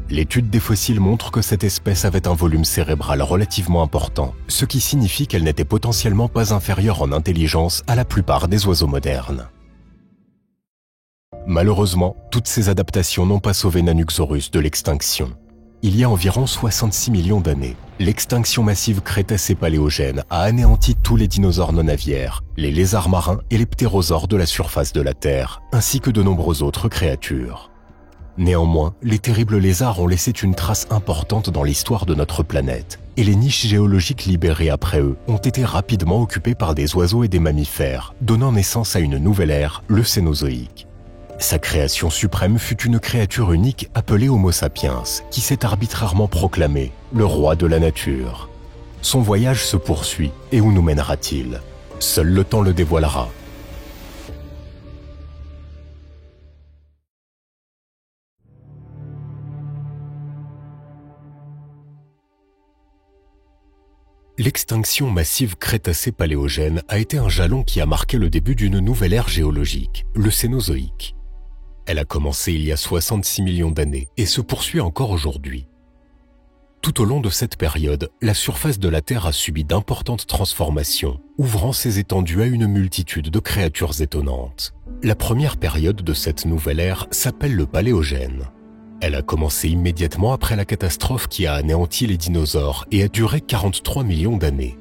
L'étude des fossiles montre que cette espèce avait un volume cérébral relativement important, ce qui signifie qu'elle n'était potentiellement pas inférieure en intelligence à la plupart des oiseaux modernes. Malheureusement, toutes ces adaptations n'ont pas sauvé Nanuqsaurus de l'extinction. Il y a environ 66 millions d'années, l'extinction massive Crétacé-Paléogène a anéanti tous les dinosaures non aviaires, les lézards marins et les ptérosaures de la surface de la Terre, ainsi que de nombreuses autres créatures. Néanmoins, les terribles lézards ont laissé une trace importante dans l'histoire de notre planète, et les niches géologiques libérées après eux ont été rapidement occupées par des oiseaux et des mammifères, donnant naissance à une nouvelle ère, le Cénozoïque. Sa création suprême fut une créature unique appelée Homo sapiens, qui s'est arbitrairement proclamé le roi de la nature. Son voyage se poursuit, et où nous mènera-t-il? Seul le temps le dévoilera. L'extinction massive Crétacé-Paléogène a été un jalon qui a marqué le début d'une nouvelle ère géologique, le Cénozoïque. Elle a commencé il y a 66 millions d'années et se poursuit encore aujourd'hui. Tout au long de cette période, la surface de la Terre a subi d'importantes transformations, ouvrant ses étendues à une multitude de créatures étonnantes. La première période de cette nouvelle ère s'appelle le Paléogène. Elle a commencé immédiatement après la catastrophe qui a anéanti les dinosaures et a duré 43 millions d'années.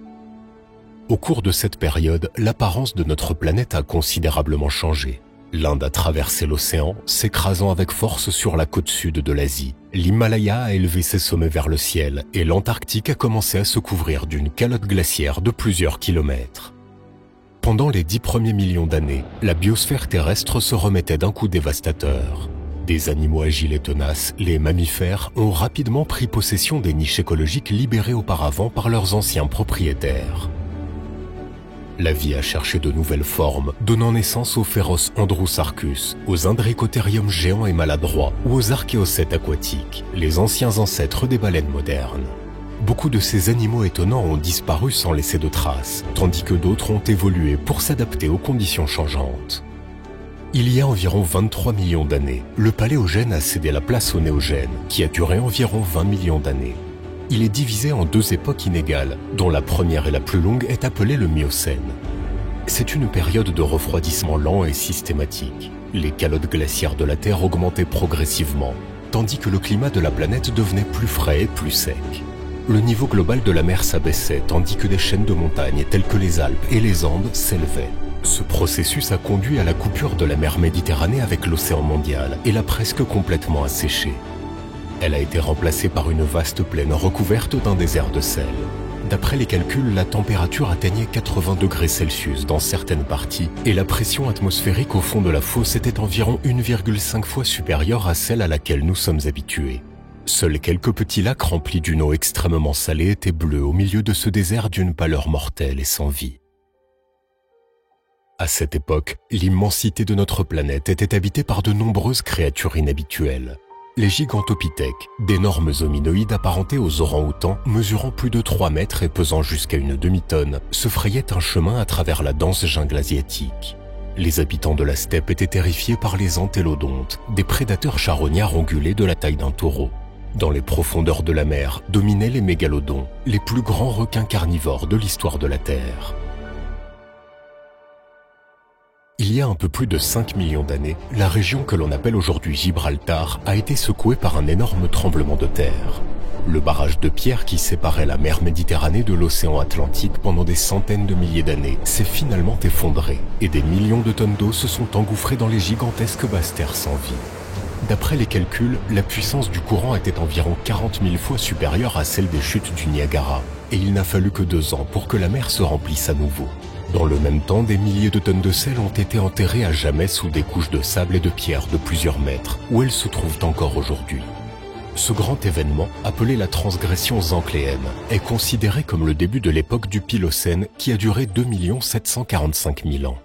Au cours de cette période, l'apparence de notre planète a considérablement changé. L'Inde a traversé l'océan, s'écrasant avec force sur la côte sud de l'Asie. L'Himalaya a élevé ses sommets vers le ciel et l'Antarctique a commencé à se couvrir d'une calotte glaciaire de plusieurs kilomètres. Pendant les 10 premiers millions d'années, la biosphère terrestre se remettait d'un coup dévastateur. Des animaux agiles et tenaces, les mammifères, ont rapidement pris possession des niches écologiques libérées auparavant par leurs anciens propriétaires. La vie a cherché de nouvelles formes, donnant naissance aux féroces Andrewsarchus, aux Indricotherium géants et maladroits ou aux archéocètes aquatiques, les anciens ancêtres des baleines modernes. Beaucoup de ces animaux étonnants ont disparu sans laisser de traces, tandis que d'autres ont évolué pour s'adapter aux conditions changeantes. Il y a environ 23 millions d'années, le Paléogène a cédé la place au Néogène, qui a duré environ 20 millions d'années. Il est divisé en deux époques inégales, dont la première et la plus longue est appelée le Miocène. C'est une période de refroidissement lent et systématique. Les calottes glaciaires de la Terre augmentaient progressivement, tandis que le climat de la planète devenait plus frais et plus sec. Le niveau global de la mer s'abaissait, tandis que des chaînes de montagnes telles que les Alpes et les Andes s'élevaient. Ce processus a conduit à la coupure de la mer Méditerranée avec l'océan mondial et l'a presque complètement asséchée. Elle a été remplacée par une vaste plaine recouverte d'un désert de sel. D'après les calculs, la température atteignait 80 degrés Celsius dans certaines parties et la pression atmosphérique au fond de la fosse était environ 1,5 fois supérieure à celle à laquelle nous sommes habitués. Seuls quelques petits lacs remplis d'une eau extrêmement salée étaient bleus au milieu de ce désert d'une pâleur mortelle et sans vie. À cette époque, l'immensité de notre planète était habitée par de nombreuses créatures inhabituelles. Les gigantopithèques, d'énormes hominoïdes apparentés aux orang-outans, mesurant plus de 3 mètres et pesant jusqu'à une demi-tonne, se frayaient un chemin à travers la dense jungle asiatique. Les habitants de la steppe étaient terrifiés par les entélodontes, des prédateurs charognards ongulés de la taille d'un taureau. Dans les profondeurs de la mer dominaient les mégalodons, les plus grands requins carnivores de l'histoire de la Terre. Il y a un peu plus de 5 millions d'années, la région que l'on appelle aujourd'hui Gibraltar a été secouée par un énorme tremblement de terre. Le barrage de pierre qui séparait la mer Méditerranée de l'océan Atlantique pendant des centaines de milliers d'années s'est finalement effondré et des millions de tonnes d'eau se sont engouffrées dans les gigantesques basses terres sans vie. D'après les calculs, la puissance du courant était environ 40 000 fois supérieure à celle des chutes du Niagara et il n'a fallu que 2 ans pour que la mer se remplisse à nouveau. Dans le même temps, des milliers de tonnes de sel ont été enterrées à jamais sous des couches de sable et de pierre de plusieurs mètres, où elles se trouvent encore aujourd'hui. Ce grand événement, appelé la transgression zancléenne, est considéré comme le début de l'époque du Pilocène qui a duré 2 745 000 ans.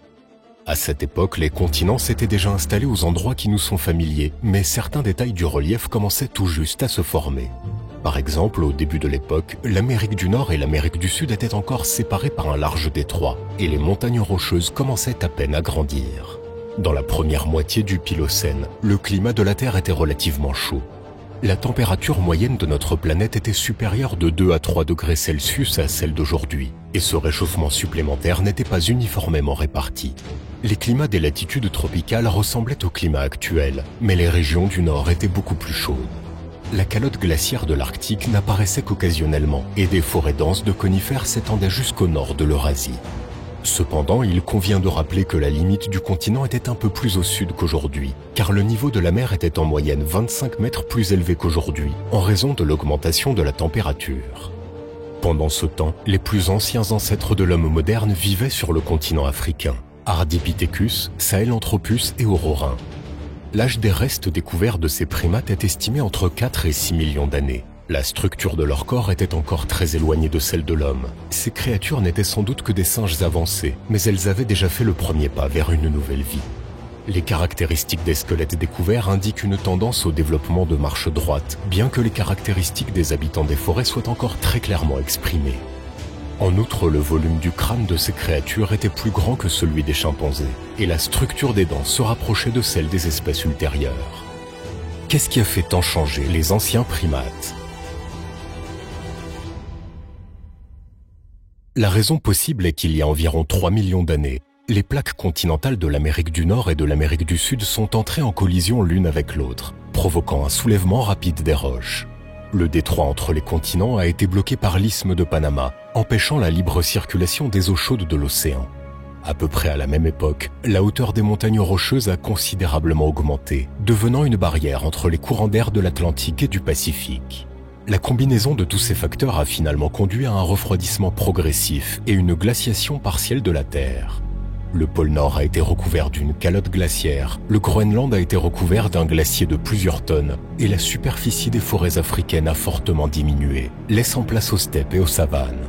À cette époque, les continents s'étaient déjà installés aux endroits qui nous sont familiers, mais certains détails du relief commençaient tout juste à se former. Par exemple, au début de l'époque, l'Amérique du Nord et l'Amérique du Sud étaient encore séparées par un large détroit, et les montagnes rocheuses commençaient à peine à grandir. Dans la première moitié du Pilocène, le climat de la Terre était relativement chaud. La température moyenne de notre planète était supérieure de 2 à 3 degrés Celsius à celle d'aujourd'hui, et ce réchauffement supplémentaire n'était pas uniformément réparti. Les climats des latitudes tropicales ressemblaient au climat actuel, mais les régions du Nord étaient beaucoup plus chaudes. La calotte glaciaire de l'Arctique n'apparaissait qu'occasionnellement et des forêts denses de conifères s'étendaient jusqu'au nord de l'Eurasie. Cependant, il convient de rappeler que la limite du continent était un peu plus au sud qu'aujourd'hui, car le niveau de la mer était en moyenne 25 mètres plus élevé qu'aujourd'hui, en raison de l'augmentation de la température. Pendant ce temps, les plus anciens ancêtres de l'homme moderne vivaient sur le continent africain, Ardipithecus, Sahelanthropus et Aurorin. L'âge des restes découverts de ces primates est estimé entre 4 et 6 millions d'années. La structure de leur corps était encore très éloignée de celle de l'homme. Ces créatures n'étaient sans doute que des singes avancés, mais elles avaient déjà fait le premier pas vers une nouvelle vie. Les caractéristiques des squelettes découverts indiquent une tendance au développement de marche droite, bien que les caractéristiques des habitants des forêts soient encore très clairement exprimées. En outre, le volume du crâne de ces créatures était plus grand que celui des chimpanzés, et la structure des dents se rapprochait de celle des espèces ultérieures. Qu'est-ce qui a fait tant changer les anciens primates ? La raison possible est qu'il y a environ 3 millions d'années, les plaques continentales de l'Amérique du Nord et de l'Amérique du Sud sont entrées en collision l'une avec l'autre, provoquant un soulèvement rapide des roches. Le détroit entre les continents a été bloqué par l'isthme de Panama, empêchant la libre circulation des eaux chaudes de l'océan. À peu près à la même époque, la hauteur des montagnes rocheuses a considérablement augmenté, devenant une barrière entre les courants d'air de l'Atlantique et du Pacifique. La combinaison de tous ces facteurs a finalement conduit à un refroidissement progressif et une glaciation partielle de la Terre. Le pôle Nord a été recouvert d'une calotte glaciaire, le Groenland a été recouvert d'un glacier de plusieurs tonnes et la superficie des forêts africaines a fortement diminué, laissant place aux steppes et aux savanes.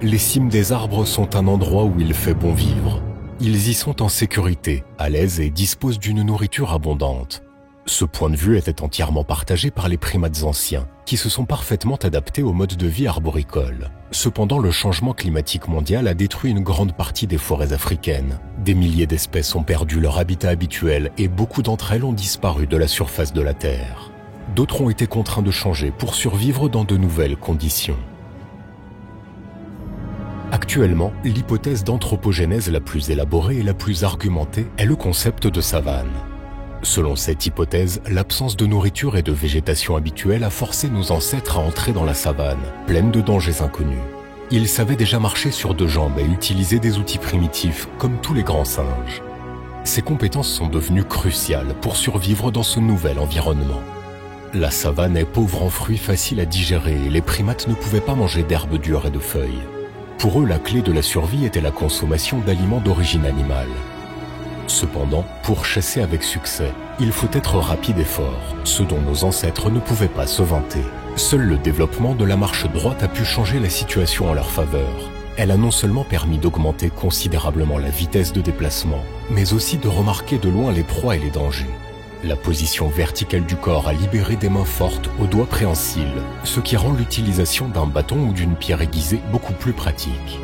Les cimes des arbres sont un endroit où il fait bon vivre. Ils y sont en sécurité, à l'aise et disposent d'une nourriture abondante. Ce point de vue était entièrement partagé par les primates anciens, qui se sont parfaitement adaptés au mode de vie arboricole. Cependant, le changement climatique mondial a détruit une grande partie des forêts africaines. Des milliers d'espèces ont perdu leur habitat habituel et beaucoup d'entre elles ont disparu de la surface de la Terre. D'autres ont été contraints de changer pour survivre dans de nouvelles conditions. Actuellement, l'hypothèse d'anthropogénèse la plus élaborée et la plus argumentée est le concept de savane. Selon cette hypothèse, l'absence de nourriture et de végétation habituelle a forcé nos ancêtres à entrer dans la savane, pleine de dangers inconnus. Ils savaient déjà marcher sur 2 jambes et utiliser des outils primitifs, comme tous les grands singes. Ces compétences sont devenues cruciales pour survivre dans ce nouvel environnement. La savane est pauvre en fruits faciles à digérer et les primates ne pouvaient pas manger d'herbes dures et de feuilles. Pour eux, la clé de la survie était la consommation d'aliments d'origine animale. Cependant, pour chasser avec succès, il faut être rapide et fort, ce dont nos ancêtres ne pouvaient pas se vanter. Seul le développement de la marche droite a pu changer la situation en leur faveur. Elle a non seulement permis d'augmenter considérablement la vitesse de déplacement, mais aussi de remarquer de loin les proies et les dangers. La position verticale du corps a libéré des mains fortes aux doigts préhensiles, ce qui rend l'utilisation d'un bâton ou d'une pierre aiguisée beaucoup plus pratique.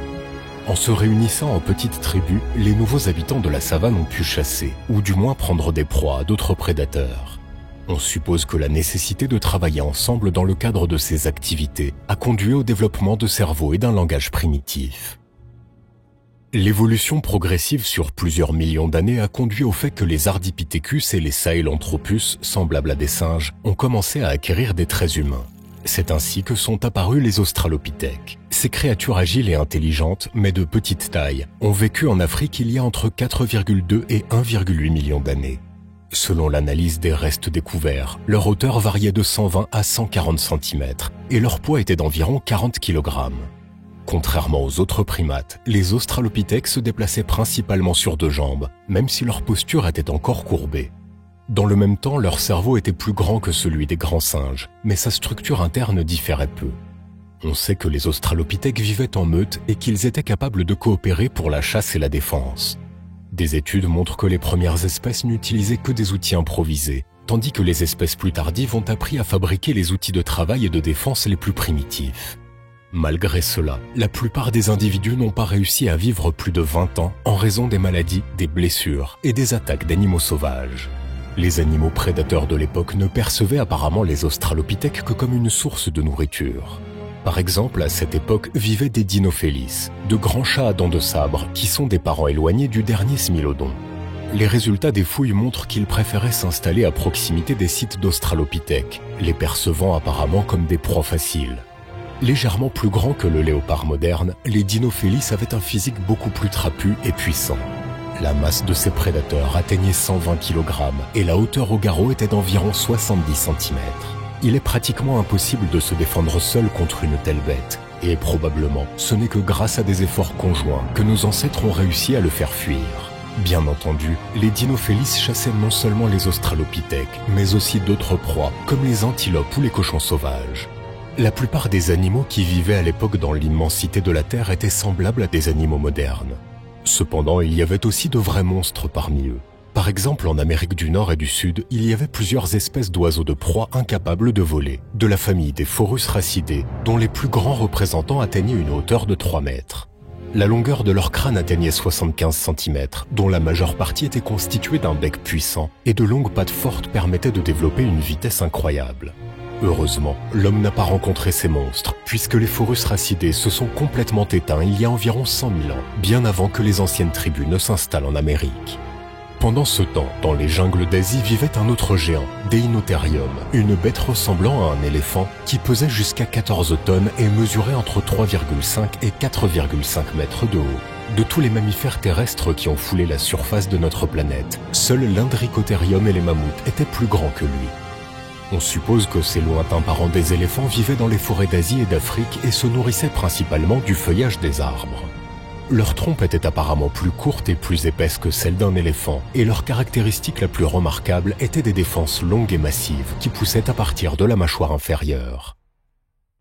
En se réunissant en petites tribus, les nouveaux habitants de la savane ont pu chasser, ou du moins prendre des proies à d'autres prédateurs. On suppose que la nécessité de travailler ensemble dans le cadre de ces activités a conduit au développement de cerveaux et d'un langage primitif. L'évolution progressive sur plusieurs millions d'années a conduit au fait que les Ardipithecus et les Sahelanthropus, semblables à des singes, ont commencé à acquérir des traits humains. C'est ainsi que sont apparus les Australopithèques. Ces créatures agiles et intelligentes, mais de petite taille, ont vécu en Afrique il y a entre 4,2 et 1,8 millions d'années. Selon l'analyse des restes découverts, leur hauteur variait de 120 à 140 cm et leur poids était d'environ 40 kg. Contrairement aux autres primates, les Australopithèques se déplaçaient principalement sur deux jambes, même si leur posture était encore courbée. Dans le même temps, leur cerveau était plus grand que celui des grands singes, mais sa structure interne différait peu. On sait que les Australopithèques vivaient en meute et qu'ils étaient capables de coopérer pour la chasse et la défense. Des études montrent que les premières espèces n'utilisaient que des outils improvisés, tandis que les espèces plus tardives ont appris à fabriquer les outils de travail et de défense les plus primitifs. Malgré cela, la plupart des individus n'ont pas réussi à vivre plus de 20 ans en raison des maladies, des blessures et des attaques d'animaux sauvages. Les animaux prédateurs de l'époque ne percevaient apparemment les Australopithèques que comme une source de nourriture. Par exemple, à cette époque vivaient des Dinophélis, de grands chats à dents de sabre qui sont des parents éloignés du dernier Smilodon. Les résultats des fouilles montrent qu'ils préféraient s'installer à proximité des sites d'Australopithèques, les percevant apparemment comme des proies faciles. Légèrement plus grands que le léopard moderne, les Dinophélis avaient un physique beaucoup plus trapu et puissant. La masse de ces prédateurs atteignait 120 kg et la hauteur au garrot était d'environ 70 cm. Il est pratiquement impossible de se défendre seul contre une telle bête, et probablement ce n'est que grâce à des efforts conjoints que nos ancêtres ont réussi à le faire fuir. Bien entendu, les Dinophélis chassaient non seulement les Australopithèques, mais aussi d'autres proies comme les antilopes ou les cochons sauvages. La plupart des animaux qui vivaient à l'époque dans l'immensité de la Terre étaient semblables à des animaux modernes. Cependant, il y avait aussi de vrais monstres parmi eux. Par exemple, en Amérique du Nord et du Sud, il y avait plusieurs espèces d'oiseaux de proie incapables de voler, de la famille des Phorus racidés, dont les plus grands représentants atteignaient une hauteur de 3 mètres. La longueur de leur crâne atteignait 75 cm, dont la majeure partie était constituée d'un bec puissant, et de longues pattes fortes permettaient de développer une vitesse incroyable. Heureusement, l'homme n'a pas rencontré ces monstres, puisque les Phorus racidés se sont complètement éteints il y a environ 100 000 ans, bien avant que les anciennes tribus ne s'installent en Amérique. Pendant ce temps, dans les jungles d'Asie vivait un autre géant, Deinotherium, une bête ressemblant à un éléphant qui pesait jusqu'à 14 tonnes et mesurait entre 3,5 et 4,5 mètres de haut. De tous les mammifères terrestres qui ont foulé la surface de notre planète, seuls l'Indricotherium et les mammouths étaient plus grands que lui. On suppose que ces lointains parents des éléphants vivaient dans les forêts d'Asie et d'Afrique et se nourrissaient principalement du feuillage des arbres. Leur trompe était apparemment plus courte et plus épaisse que celle d'un éléphant, et leur caractéristique la plus remarquable était des défenses longues et massives qui poussaient à partir de la mâchoire inférieure.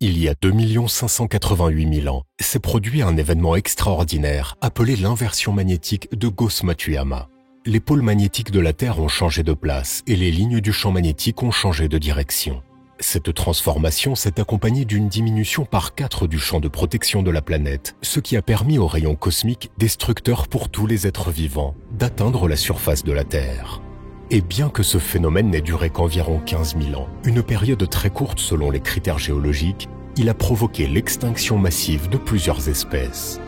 Il y a 2 588 000 ans, s'est produit un événement extraordinaire appelé l'inversion magnétique de Gauss-Matsuyama. Les pôles magnétiques de la Terre ont changé de place et les lignes du champ magnétique ont changé de direction. Cette transformation s'est accompagnée d'une diminution par 4 du champ de protection de la planète, ce qui a permis aux rayons cosmiques, destructeurs pour tous les êtres vivants, d'atteindre la surface de la Terre. Et bien que ce phénomène n'ait duré qu'environ 15 000 ans, une période très courte selon les critères géologiques, il a provoqué l'extinction massive de plusieurs espèces.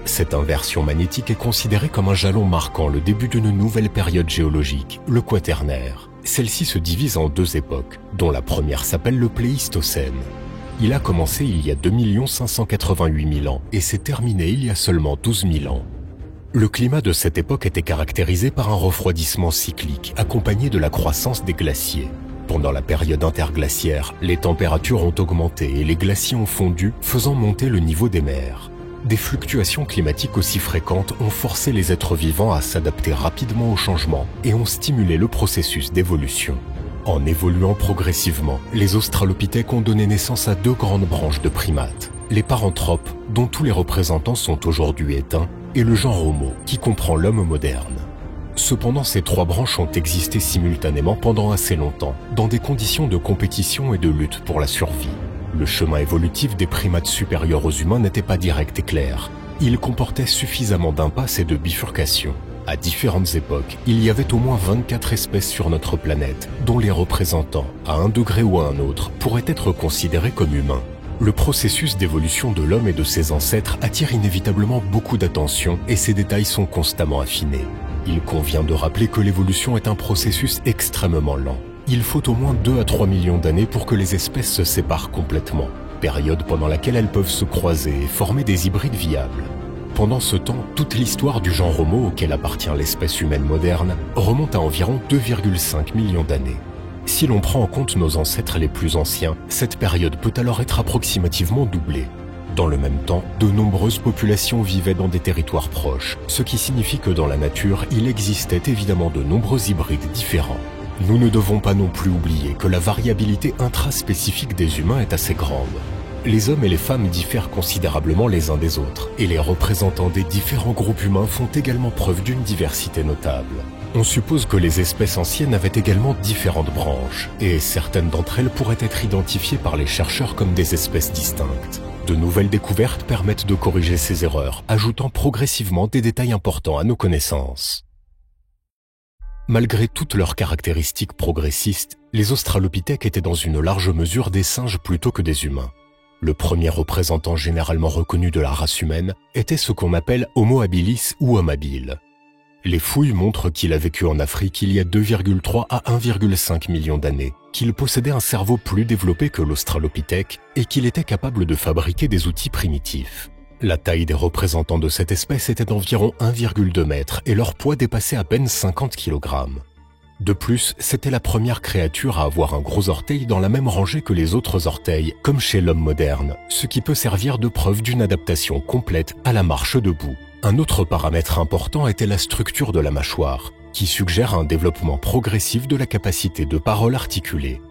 Cette inversion magnétique est considérée comme un jalon marquant le début d'une nouvelle période géologique, le Quaternaire. Celle-ci se divise en 2 époques, dont la première s'appelle le Pléistocène. Il a commencé il y a 2 588 000 ans et s'est terminé il y a seulement 12 000 ans. Le climat de cette époque était caractérisé par un refroidissement cyclique accompagné de la croissance des glaciers. Pendant la période interglaciaire, les températures ont augmenté et les glaciers ont fondu, faisant monter le niveau des mers. Des fluctuations climatiques aussi fréquentes ont forcé les êtres vivants à s'adapter rapidement aux changements et ont stimulé le processus d'évolution. En évoluant progressivement, les Australopithèques ont donné naissance à 2 grandes branches de primates, les paranthropes, dont tous les représentants sont aujourd'hui éteints, et le genre Homo, qui comprend l'homme moderne. Cependant, ces trois branches ont existé simultanément pendant assez longtemps, dans des conditions de compétition et de lutte pour la survie. Le chemin évolutif des primates supérieurs aux humains n'était pas direct et clair. Il comportait suffisamment d'impasses et de bifurcations. À différentes époques, il y avait au moins 24 espèces sur notre planète, dont les représentants, à un degré ou à un autre, pourraient être considérés comme humains. Le processus d'évolution de l'homme et de ses ancêtres attire inévitablement beaucoup d'attention et ses détails sont constamment affinés. Il convient de rappeler que l'évolution est un processus extrêmement lent. Il faut au moins 2 à 3 millions d'années pour que les espèces se séparent complètement, période pendant laquelle elles peuvent se croiser et former des hybrides viables. Pendant ce temps, toute l'histoire du genre Homo auquel appartient l'espèce humaine moderne remonte à environ 2,5 millions d'années. Si l'on prend en compte nos ancêtres les plus anciens, cette période peut alors être approximativement doublée. Dans le même temps, de nombreuses populations vivaient dans des territoires proches, ce qui signifie que dans la nature, il existait évidemment de nombreux hybrides différents. Nous ne devons pas non plus oublier que la variabilité intraspécifique des humains est assez grande. Les hommes et les femmes diffèrent considérablement les uns des autres, et les représentants des différents groupes humains font également preuve d'une diversité notable. On suppose que les espèces anciennes avaient également différentes branches, et certaines d'entre elles pourraient être identifiées par les chercheurs comme des espèces distinctes. De nouvelles découvertes permettent de corriger ces erreurs, ajoutant progressivement des détails importants à nos connaissances. Malgré toutes leurs caractéristiques progressistes, les australopithèques étaient dans une large mesure des singes plutôt que des humains. Le premier représentant généralement reconnu de la race humaine était ce qu'on appelle Homo habilis ou homme habile. Les fouilles montrent qu'il a vécu en Afrique il y a 2,3 à 1,5 millions d'années, qu'il possédait un cerveau plus développé que l'australopithèque et qu'il était capable de fabriquer des outils primitifs. La taille des représentants de cette espèce était d'environ 1,2 mètre et leur poids dépassait à peine 50 kg. De plus, c'était la première créature à avoir un gros orteil dans la même rangée que les autres orteils, comme chez l'homme moderne, ce qui peut servir de preuve d'une adaptation complète à la marche debout. Un autre paramètre important était la structure de la mâchoire, qui suggère un développement progressif de la capacité de parole articulée.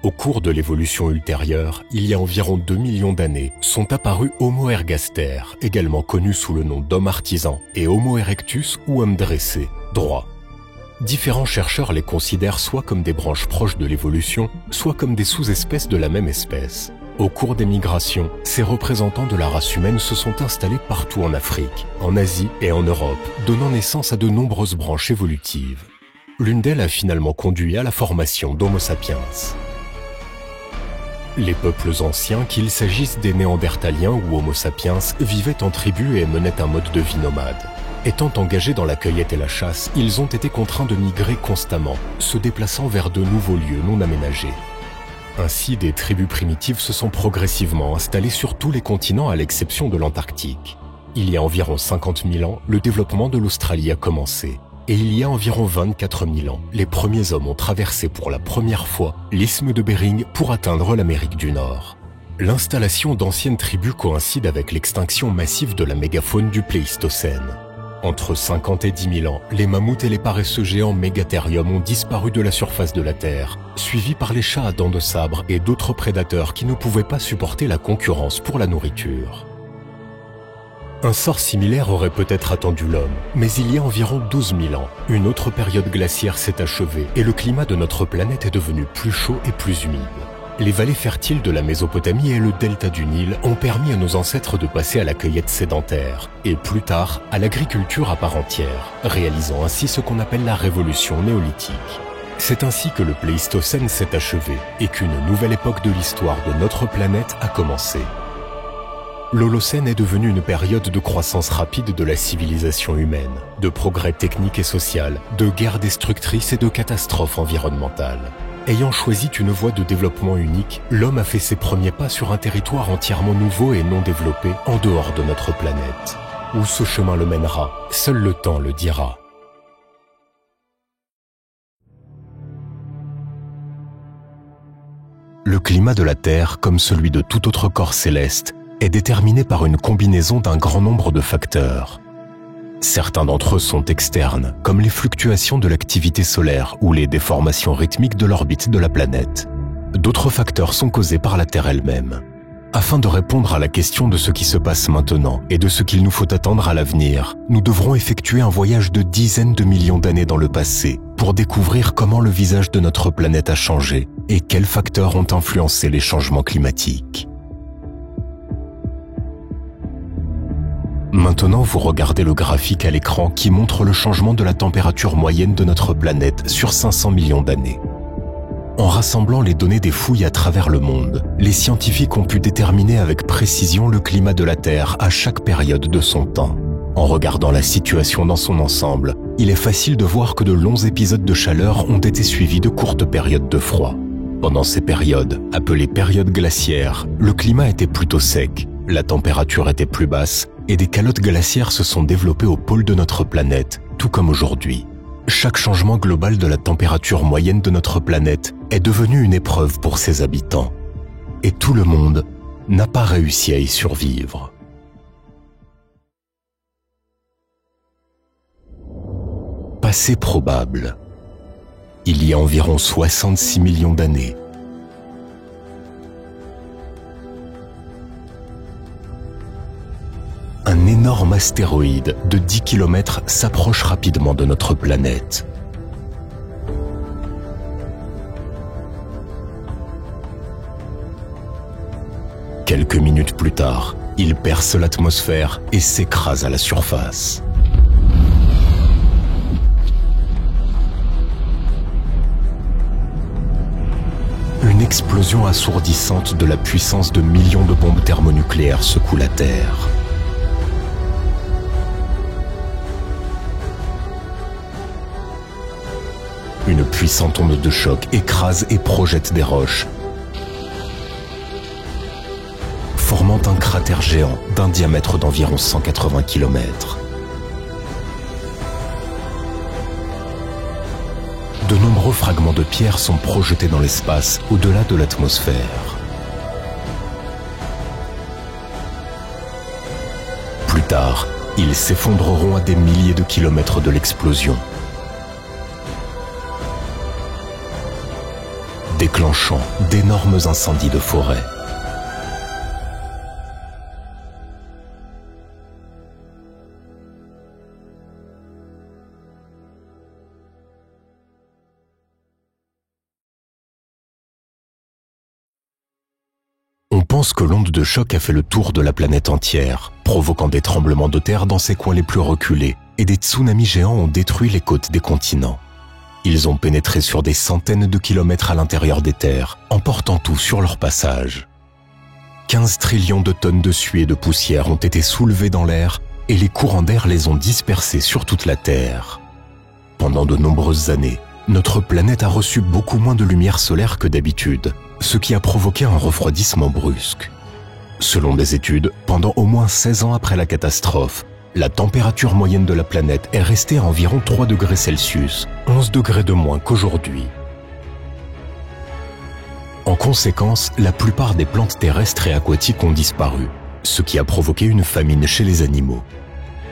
Au cours de l'évolution ultérieure, il y a environ 2 millions d'années, sont apparus Homo ergaster, également connu sous le nom d'homme artisan, et Homo erectus ou homme dressé, droit. Différents chercheurs les considèrent soit comme des branches proches de l'évolution, soit comme des sous-espèces de la même espèce. Au cours des migrations, ces représentants de la race humaine se sont installés partout en Afrique, en Asie et en Europe, donnant naissance à de nombreuses branches évolutives. L'une d'elles a finalement conduit à la formation d'Homo sapiens. Les peuples anciens, qu'il s'agisse des Néandertaliens ou Homo sapiens, vivaient en tribu et menaient un mode de vie nomade. Étant engagés dans la cueillette et la chasse, ils ont été contraints de migrer constamment, se déplaçant vers de nouveaux lieux non aménagés. Ainsi, des tribus primitives se sont progressivement installées sur tous les continents à l'exception de l'Antarctique. Il y a environ 50 000 ans, le développement de l'Australie a commencé. Et il y a environ 24 000 ans, les premiers hommes ont traversé pour la première fois l'isthme de Bering pour atteindre l'Amérique du Nord. L'installation d'anciennes tribus coïncide avec l'extinction massive de la mégafaune du Pléistocène. Entre 50 et 10 000 ans, les mammouths et les paresseux géants mégathérium ont disparu de la surface de la Terre, suivis par les chats à dents de sabre et d'autres prédateurs qui ne pouvaient pas supporter la concurrence pour la nourriture. Un sort similaire aurait peut-être attendu l'homme, mais il y a environ 12 000 ans, une autre période glaciaire s'est achevée et le climat de notre planète est devenu plus chaud et plus humide. Les vallées fertiles de la Mésopotamie et le delta du Nil ont permis à nos ancêtres de passer à la cueillette sédentaire et plus tard à l'agriculture à part entière, réalisant ainsi ce qu'on appelle la révolution néolithique. C'est ainsi que le Pléistocène s'est achevé et qu'une nouvelle époque de l'histoire de notre planète a commencé. L'Holocène est devenu une période de croissance rapide de la civilisation humaine, de progrès technique et social, de guerres destructrices et de catastrophes environnementales. Ayant choisi une voie de développement unique, l'homme a fait ses premiers pas sur un territoire entièrement nouveau et non développé en dehors de notre planète. Où ce chemin le mènera, seul le temps le dira. Le climat de la Terre, comme celui de tout autre corps céleste, est déterminé par une combinaison d'un grand nombre de facteurs. Certains d'entre eux sont externes, comme les fluctuations de l'activité solaire ou les déformations rythmiques de l'orbite de la planète. D'autres facteurs sont causés par la Terre elle-même. Afin de répondre à la question de ce qui se passe maintenant et de ce qu'il nous faut attendre à l'avenir, nous devrons effectuer un voyage de dizaines de millions d'années dans le passé pour découvrir comment le visage de notre planète a changé et quels facteurs ont influencé les changements climatiques. Maintenant, vous regardez le graphique à l'écran qui montre le changement de la température moyenne de notre planète sur 500 millions d'années. En rassemblant les données des fouilles à travers le monde, les scientifiques ont pu déterminer avec précision le climat de la Terre à chaque période de son temps. En regardant la situation dans son ensemble, il est facile de voir que de longs épisodes de chaleur ont été suivis de courtes périodes de froid. Pendant ces périodes, appelées périodes glaciaires, le climat était plutôt sec, la température était plus basse et des calottes glaciaires se sont développées au pôle de notre planète, tout comme aujourd'hui. Chaque changement global de la température moyenne de notre planète est devenu une épreuve pour ses habitants. Et tout le monde n'a pas réussi à y survivre. Passé probable. Il y a environ 66 millions d'années, un énorme astéroïde de 10 km s'approche rapidement de notre planète. Quelques minutes plus tard, il perce l'atmosphère et s'écrase à la surface. Une explosion assourdissante de la puissance de millions de bombes thermonucléaires secoue la Terre. Une puissante onde de choc écrase et projette des roches, formant un cratère géant d'un diamètre d'environ 180 km. De nombreux fragments de pierre sont projetés dans l'espace au-delà de l'atmosphère. Plus tard, ils s'effondreront à des milliers de kilomètres de l'explosion, déclenchant d'énormes incendies de forêt. On pense que l'onde de choc a fait le tour de la planète entière, provoquant des tremblements de terre dans ses coins les plus reculés, et des tsunamis géants ont détruit les côtes des continents. Ils ont pénétré sur des centaines de kilomètres à l'intérieur des terres, emportant tout sur leur passage. 15 trillions de tonnes de suie et de poussière ont été soulevées dans l'air et les courants d'air les ont dispersés sur toute la Terre. Pendant de nombreuses années, notre planète a reçu beaucoup moins de lumière solaire que d'habitude, ce qui a provoqué un refroidissement brusque. Selon des études, pendant au moins 16 ans après la catastrophe, la température moyenne de la planète est restée à environ 3 degrés Celsius, 11 degrés de moins qu'aujourd'hui. En conséquence, la plupart des plantes terrestres et aquatiques ont disparu, ce qui a provoqué une famine chez les animaux.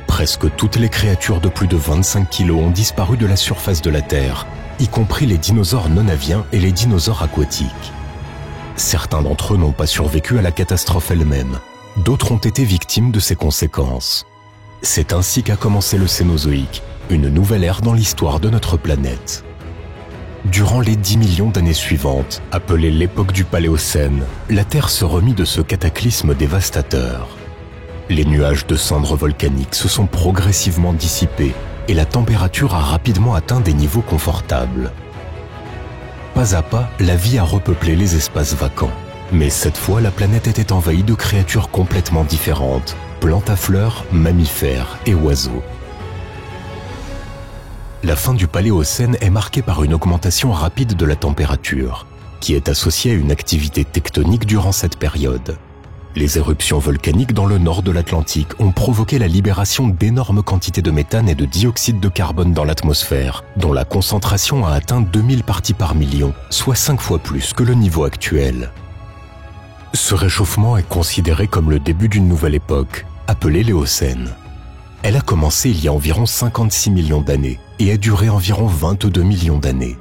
Presque toutes les créatures de plus de 25 kg ont disparu de la surface de la Terre, y compris les dinosaures non-aviens et les dinosaures aquatiques. Certains d'entre eux n'ont pas survécu à la catastrophe elle-même, d'autres ont été victimes de ses conséquences. C'est ainsi qu'a commencé le Cénozoïque, une nouvelle ère dans l'histoire de notre planète. Durant les 10 millions d'années suivantes, appelée l'époque du Paléocène, la Terre se remit de ce cataclysme dévastateur. Les nuages de cendres volcaniques se sont progressivement dissipés et la température a rapidement atteint des niveaux confortables. Pas à pas, la vie a repeuplé les espaces vacants. Mais cette fois, la planète était envahie de créatures complètement différentes, plantes à fleurs, mammifères et oiseaux. La fin du Paléocène est marquée par une augmentation rapide de la température, qui est associée à une activité tectonique durant cette période. Les éruptions volcaniques dans le nord de l'Atlantique ont provoqué la libération d'énormes quantités de méthane et de dioxyde de carbone dans l'atmosphère, dont la concentration a atteint 2000 parties par million, soit 5 fois plus que le niveau actuel. Ce réchauffement est considéré comme le début d'une nouvelle époque, appelée l'Éocène. Elle a commencé il y a environ 56 millions d'années et a duré environ 22 millions d'années.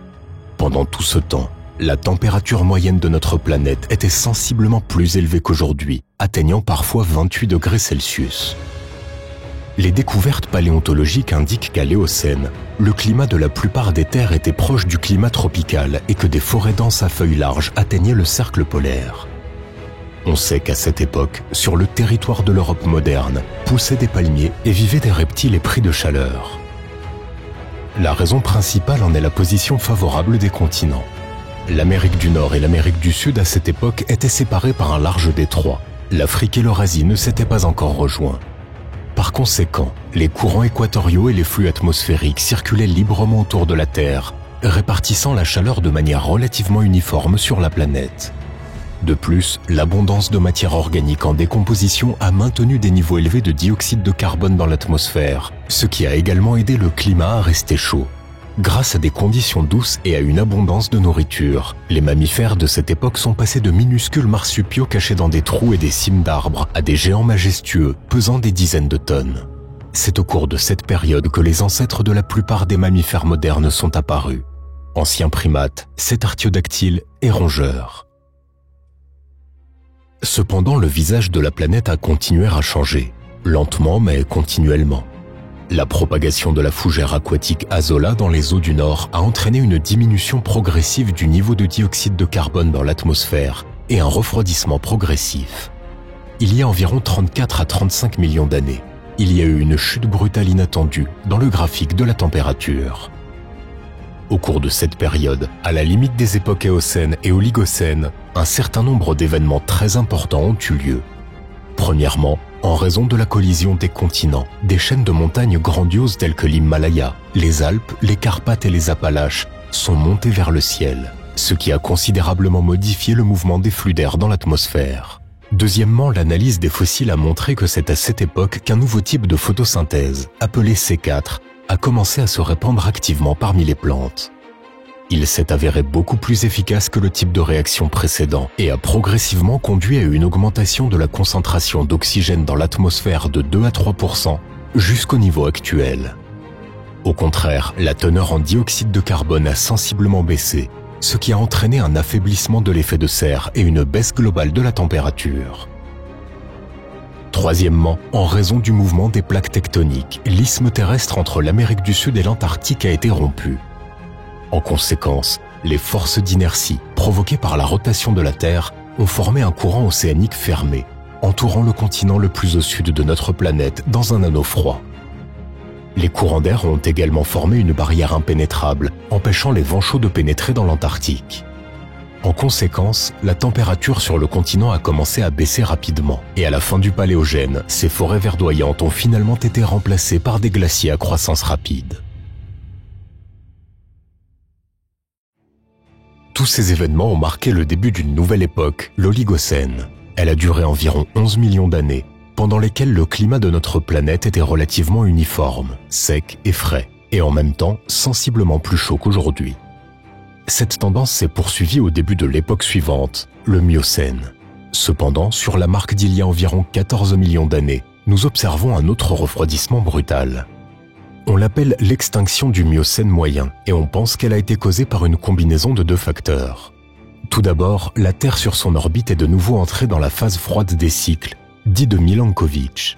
Pendant tout ce temps, La température moyenne de notre planète était sensiblement plus élevée qu'aujourd'hui, atteignant parfois 28 degrés Celsius. Les découvertes paléontologiques indiquent qu'à l'Éocène, le climat de la plupart des terres était proche du climat tropical et que des forêts denses à feuilles larges atteignaient le cercle polaire. On sait qu'à cette époque, sur le territoire de l'Europe moderne, poussaient des palmiers et vivaient des reptiles épris de chaleur. La raison principale en est la position favorable des continents. L'Amérique du Nord et l'Amérique du Sud à cette époque étaient séparées par un large détroit. L'Afrique et l'Eurasie ne s'étaient pas encore rejoints. Par conséquent, les courants équatoriaux et les flux atmosphériques circulaient librement autour de la Terre, répartissant la chaleur de manière relativement uniforme sur la planète. De plus, l'abondance de matière organique en décomposition a maintenu des niveaux élevés de dioxyde de carbone dans l'atmosphère, ce qui a également aidé le climat à rester chaud. Grâce à des conditions douces et à une abondance de nourriture, les mammifères de cette époque sont passés de minuscules marsupiaux cachés dans des trous et des cimes d'arbres à des géants majestueux pesant des dizaines de tonnes. C'est au cours de cette période que les ancêtres de la plupart des mammifères modernes sont apparus. Anciens primates, cétartiodactyles et rongeurs. Cependant, le visage de la planète a continué à changer, lentement mais continuellement. La propagation de la fougère aquatique Azolla dans les eaux du Nord a entraîné une diminution progressive du niveau de dioxyde de carbone dans l'atmosphère et un refroidissement progressif. Il y a environ 34 à 35 millions d'années, il y a eu une chute brutale inattendue dans le graphique de la température. Au cours de cette période, à la limite des époques Éocène et Oligocène, un certain nombre d'événements très importants ont eu lieu. Premièrement, en raison de la collision des continents, des chaînes de montagnes grandioses telles que l'Himalaya, les Alpes, les Carpates et les Appalaches sont montées vers le ciel, ce qui a considérablement modifié le mouvement des flux d'air dans l'atmosphère. Deuxièmement, l'analyse des fossiles a montré que c'est à cette époque qu'un nouveau type de photosynthèse, appelé C4, a commencé à se répandre activement parmi les plantes. Il s'est avéré beaucoup plus efficace que le type de réaction précédent et a progressivement conduit à une augmentation de la concentration d'oxygène dans l'atmosphère de 2 à 3% jusqu'au niveau actuel. Au contraire, la teneur en dioxyde de carbone a sensiblement baissé, ce qui a entraîné un affaiblissement de l'effet de serre et une baisse globale de la température. Troisièmement, en raison du mouvement des plaques tectoniques, l'isthme terrestre entre l'Amérique du Sud et l'Antarctique a été rompu. En conséquence, les forces d'inertie provoquées par la rotation de la Terre ont formé un courant océanique fermé, entourant le continent le plus au sud de notre planète dans un anneau froid. Les courants d'air ont également formé une barrière impénétrable, empêchant les vents chauds de pénétrer dans l'Antarctique. En conséquence, la température sur le continent a commencé à baisser rapidement, et à la fin du Paléogène, ces forêts verdoyantes ont finalement été remplacées par des glaciers à croissance rapide. Tous ces événements ont marqué le début d'une nouvelle époque, l'Oligocène. Elle a duré environ 11 millions d'années, pendant lesquelles le climat de notre planète était relativement uniforme, sec et frais, et en même temps sensiblement plus chaud qu'aujourd'hui. Cette tendance s'est poursuivie au début de l'époque suivante, le Miocène. Cependant, sur la marque d'il y a environ 14 millions d'années, nous observons un autre refroidissement brutal. On l'appelle l'extinction du Miocène moyen et on pense qu'elle a été causée par une combinaison de deux facteurs. Tout d'abord, la Terre sur son orbite est de nouveau entrée dans la phase froide des cycles, dits de Milankovitch.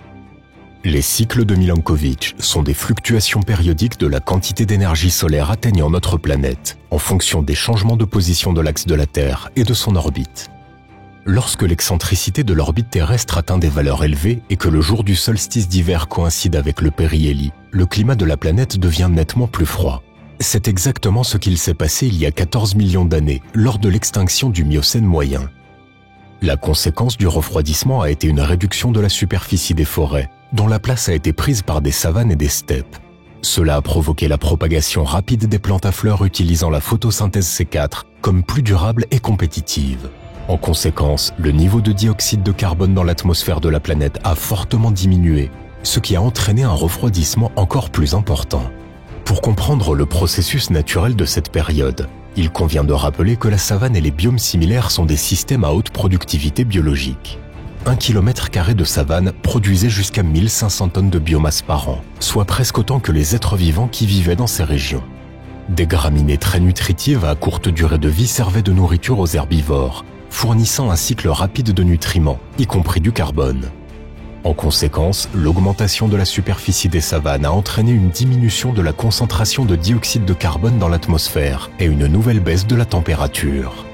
Les cycles de Milankovitch sont des fluctuations périodiques de la quantité d'énergie solaire atteignant notre planète, en fonction des changements de position de l'axe de la Terre et de son orbite. Lorsque l'excentricité de l'orbite terrestre atteint des valeurs élevées et que le jour du solstice d'hiver coïncide avec le périhélie, le climat de la planète devient nettement plus froid. C'est exactement ce qu'il s'est passé il y a 14 millions d'années, lors de l'extinction du Miocène moyen. La conséquence du refroidissement a été une réduction de la superficie des forêts, dont la place a été prise par des savanes et des steppes. Cela a provoqué la propagation rapide des plantes à fleurs utilisant la photosynthèse C4 comme plus durable et compétitive. En conséquence, le niveau de dioxyde de carbone dans l'atmosphère de la planète a fortement diminué, ce qui a entraîné un refroidissement encore plus important. Pour comprendre le processus naturel de cette période, il convient de rappeler que la savane et les biomes similaires sont des systèmes à haute productivité biologique. 1 km² de savane produisait jusqu'à 1500 tonnes de biomasse par an, soit presque autant que les êtres vivants qui vivaient dans ces régions. Des graminées très nutritives à courte durée de vie servaient de nourriture aux herbivores, fournissant un cycle rapide de nutriments, y compris du carbone. En conséquence, l'augmentation de la superficie des savanes a entraîné une diminution de la concentration de dioxyde de carbone dans l'atmosphère et une nouvelle baisse de la température.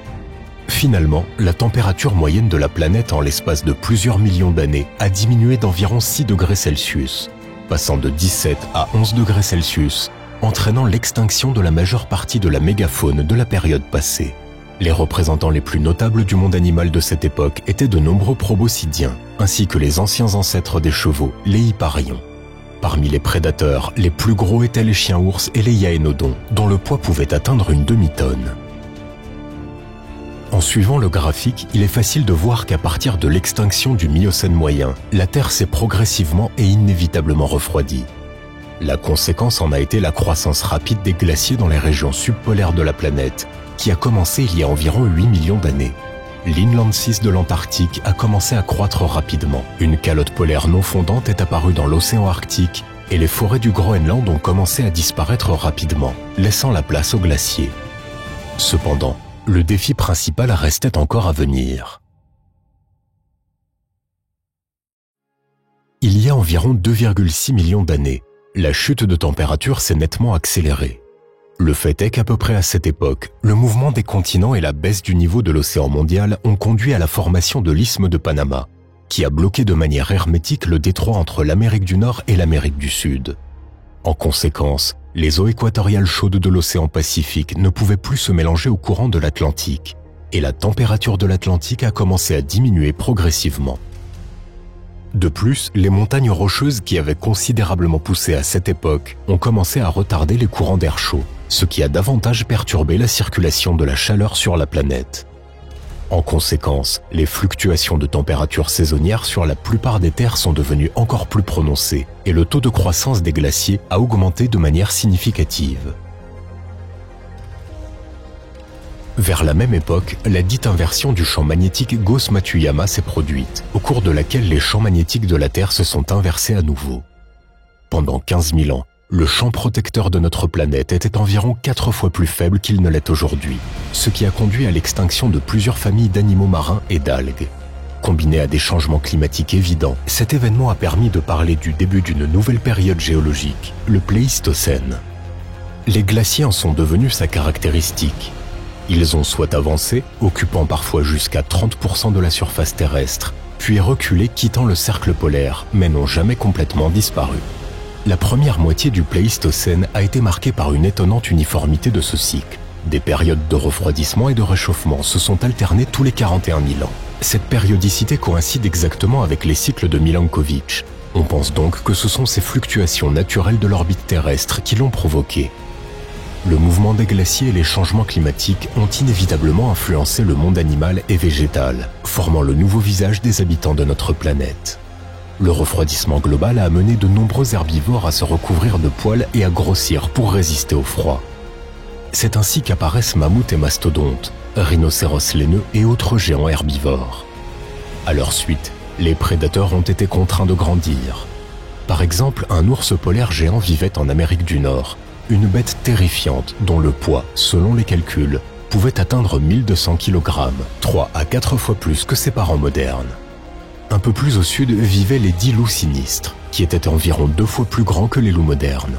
Finalement, la température moyenne de la planète en l'espace de plusieurs millions d'années a diminué d'environ 6 degrés Celsius, passant de 17 à 11 degrés Celsius, entraînant l'extinction de la majeure partie de la mégafaune de la période passée. Les représentants les plus notables du monde animal de cette époque étaient de nombreux proboscidiens, ainsi que les anciens ancêtres des chevaux, les hipparions. Parmi les prédateurs, les plus gros étaient les chiens-ours et les hyénodons, dont le poids pouvait atteindre une demi-tonne. En suivant le graphique, il est facile de voir qu'à partir de l'extinction du Miocène moyen, la Terre s'est progressivement et inévitablement refroidie. La conséquence en a été la croissance rapide des glaciers dans les régions subpolaires de la planète, qui a commencé il y a environ 8 millions d'années. L'inland sea de l'Antarctique a commencé à croître rapidement. Une calotte polaire non fondante est apparue dans l'océan Arctique et les forêts du Groenland ont commencé à disparaître rapidement, laissant la place aux glaciers. Cependant, le défi principal restait encore à venir. Il y a environ 2,6 millions d'années, la chute de température s'est nettement accélérée. Le fait est qu'à peu près à cette époque, le mouvement des continents et la baisse du niveau de l'océan mondial ont conduit à la formation de l'isthme de Panama, qui a bloqué de manière hermétique le détroit entre l'Amérique du Nord et l'Amérique du Sud. En conséquence, les eaux équatoriales chaudes de l'océan Pacifique ne pouvaient plus se mélanger au courant de l'Atlantique, et la température de l'Atlantique a commencé à diminuer progressivement. De plus, les montagnes rocheuses qui avaient considérablement poussé à cette époque ont commencé à retarder les courants d'air chaud, ce qui a davantage perturbé la circulation de la chaleur sur la planète. En conséquence, les fluctuations de température saisonnières sur la plupart des terres sont devenues encore plus prononcées et le taux de croissance des glaciers a augmenté de manière significative. Vers la même époque, la dite inversion du champ magnétique Gauss-Matsuyama s'est produite, au cours de laquelle les champs magnétiques de la Terre se sont inversés à nouveau. Pendant 15 000 ans, le champ protecteur de notre planète était environ 4 fois plus faible qu'il ne l'est aujourd'hui, ce qui a conduit à l'extinction de plusieurs familles d'animaux marins et d'algues. Combiné à des changements climatiques évidents, cet événement a permis de parler du début d'une nouvelle période géologique, le Pléistocène. Les glaciers en sont devenus sa caractéristique. Ils ont soit avancé, occupant parfois jusqu'à 30% de la surface terrestre, puis reculé quittant le cercle polaire, mais n'ont jamais complètement disparu. La première moitié du Pléistocène a été marquée par une étonnante uniformité de ce cycle. Des périodes de refroidissement et de réchauffement se sont alternées tous les 41 000 ans. Cette périodicité coïncide exactement avec les cycles de Milankovitch. On pense donc que ce sont ces fluctuations naturelles de l'orbite terrestre qui l'ont provoqué. Le mouvement des glaciers et les changements climatiques ont inévitablement influencé le monde animal et végétal, formant le nouveau visage des habitants de notre planète. Le refroidissement global a amené de nombreux herbivores à se recouvrir de poils et à grossir pour résister au froid. C'est ainsi qu'apparaissent mammouths et mastodontes, rhinocéros laineux et autres géants herbivores. À leur suite, les prédateurs ont été contraints de grandir. Par exemple, un ours polaire géant vivait en Amérique du Nord, une bête terrifiante dont le poids, selon les calculs, pouvait atteindre 1200 kg, 3 à 4 fois plus que ses parents modernes. Un peu plus au sud vivaient les 10 loups sinistres, qui étaient environ 2 fois plus grands que les loups modernes.